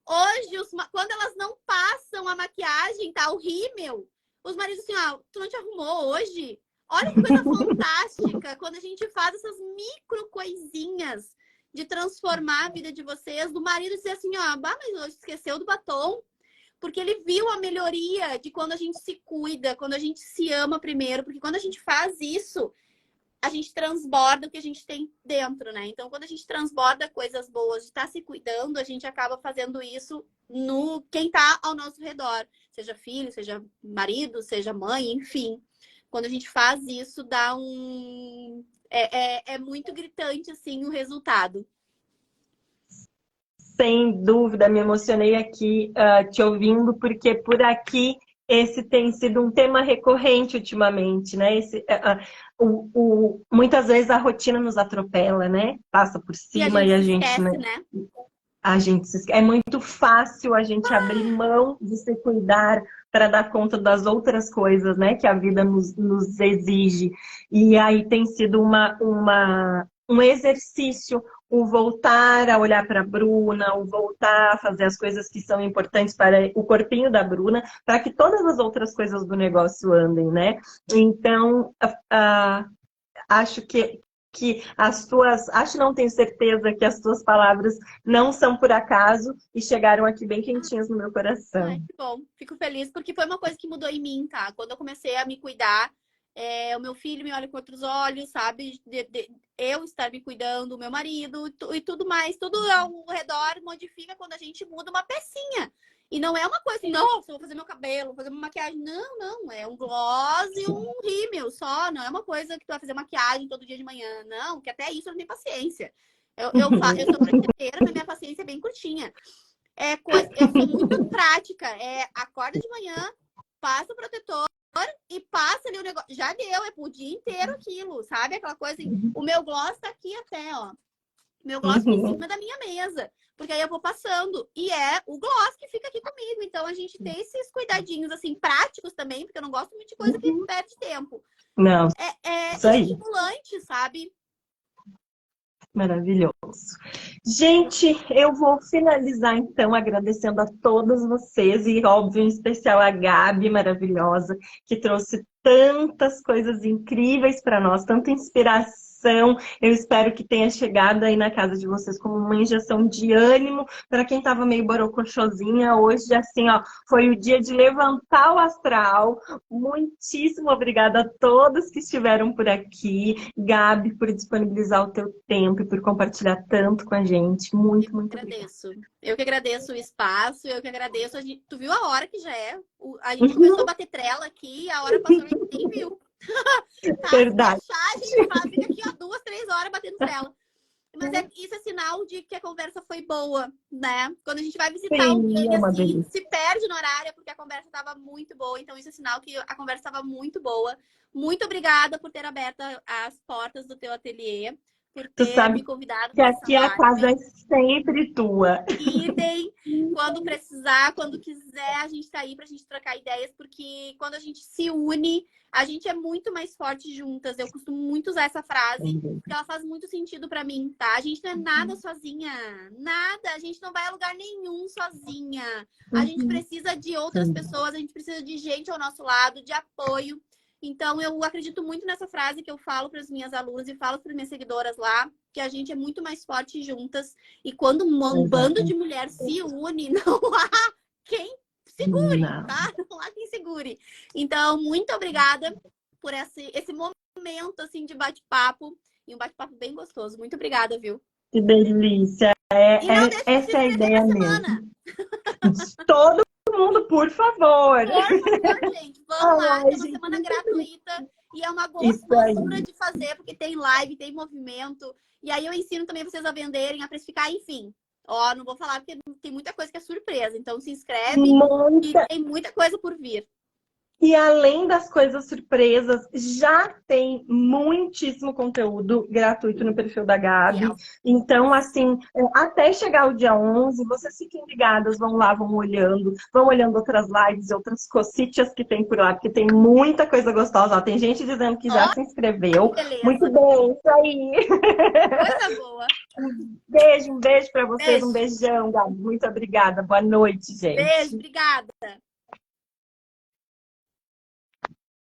Hoje, quando elas não passam a maquiagem, tá? O rímel, os maridos assim, ó, tu não te arrumou hoje? Olha que coisa fantástica quando a gente faz essas micro coisinhas de transformar a vida de vocês, do marido dizer assim, ó, bah, mas hoje esqueceu do batom. Porque ele viu a melhoria de quando a gente se cuida, quando a gente se ama primeiro. Porque quando a gente faz isso, a gente transborda o que a gente tem dentro, né? Então, quando a gente transborda coisas boas, de estar se cuidando, a gente acaba fazendo isso no quem tá ao nosso redor. Seja filho, seja marido, seja mãe, enfim. Quando a gente faz isso, dá um... É muito gritante, assim, o resultado. Sem dúvida, me emocionei aqui te ouvindo, porque por aqui esse tem sido um tema recorrente ultimamente, né? Muitas vezes a rotina nos atropela, né? Passa por E a cima gente e a se gente, né? esquece, né? É muito fácil a gente abrir mão de se cuidar para dar conta das outras coisas, né? Que a vida nos exige. E aí tem sido um exercício o voltar a olhar para a Bruna, o voltar a fazer as coisas que são importantes para o corpinho da Bruna, para que todas as outras coisas do negócio andem, né? Então, acho que as tuas, acho não tenho certeza que as tuas palavras não são por acaso e chegaram aqui bem quentinhas no meu Ai, coração. que bom. Fico feliz porque foi uma coisa que mudou em mim, tá? Quando eu comecei a me cuidar, o meu filho me olha com outros olhos, sabe? Eu estar me cuidando, o meu marido e tudo mais. Tudo ao redor modifica quando a gente muda uma pecinha. E não é uma coisa assim, nossa, vou fazer meu cabelo, vou fazer uma maquiagem. Não, não. É um gloss e um rímel só. Não é uma coisa que tu vai fazer maquiagem todo dia de manhã. Não, que até isso eu não tenho paciência. Eu sou crochê, mas minha paciência é bem curtinha. Eu sou muito prática. Acorda de manhã, passa o protetor e passa ali o negócio. Já deu, é pro dia inteiro aquilo, sabe? Aquela coisa assim. O meu gloss tá aqui até, ó. Meu gloss em cima da minha mesa. Porque aí eu vou passando. E é o gloss que fica aqui comigo. Então a gente tem esses cuidadinhos, assim, práticos também, porque eu não gosto muito de coisa que perde tempo. Não, É isso aí. estimulante, sabe? Maravilhoso. Gente, eu vou finalizar então agradecendo a todos vocês e, óbvio, em especial a Gabi, maravilhosa, que trouxe tantas coisas incríveis para nós, tanta inspiração. Eu espero que tenha chegado aí na casa de vocês como uma injeção de ânimo para quem estava meio borocochosinha. Hoje, assim, ó, foi o dia de levantar o astral. Muitíssimo obrigada a todos que estiveram por aqui. Gabi, por disponibilizar o teu tempo e por compartilhar tanto com a gente. Muito, muito obrigada. Eu que agradeço o espaço, eu que agradeço. Tu viu a hora que já é? A gente começou a bater trela aqui, a hora passou e nem viu. Tá? Verdade. Se deixar, a gente fica aqui, ó, 2, 3 horas batendo trela. Mas isso é sinal de que a conversa foi boa, né? Quando a gente vai visitar alguém assim, se perde no horário porque a conversa estava muito boa. Então, isso é sinal que a conversa estava muito boa. Muito obrigada por ter aberto as portas do teu ateliê, por ter me convidado que para aqui a casa é sempre tua. Idem, quando precisar, quando quiser, a gente tá aí pra gente trocar ideias, porque quando a gente se une, a gente é muito mais forte juntas. Eu costumo muito usar essa frase, porque ela faz muito sentido pra mim, tá? A gente não é nada sozinha, nada. A gente não vai a lugar nenhum sozinha. A gente precisa de outras pessoas, a gente precisa de gente ao nosso lado, de apoio. Então, eu acredito muito nessa frase que eu falo para as minhas alunas e falo para as minhas seguidoras lá, que a gente é muito mais forte juntas. E quando um bando de mulheres se une, não há quem segure, tá? Não há quem segure. Então, muito obrigada por esse momento, assim, de bate-papo. E um bate-papo bem gostoso. Muito obrigada, viu? Que delícia. Essa é a ideia mesmo. Todo mundo, por favor. Por favor, gente. Vamos lá. Tem uma semana gratuita. E é uma gostosura de fazer, porque tem live, tem movimento. E aí eu ensino também vocês a venderem, a precificar, enfim. Ó, não vou falar porque tem muita coisa que é surpresa. Então se inscreve e tem muita coisa por vir. E além das coisas surpresas, já tem muitíssimo conteúdo gratuito no perfil da Gabi. Então, assim, até chegar o dia 11, vocês fiquem ligadas, vão lá, vão olhando outras lives e outras cositas que tem por lá, porque tem muita coisa gostosa. Ó, tem gente dizendo que já se inscreveu. Muito bem, isso aí. Coisa boa. Um beijo pra vocês, um beijão, Gabi. Muito obrigada. Boa noite, gente. Beijo, obrigada.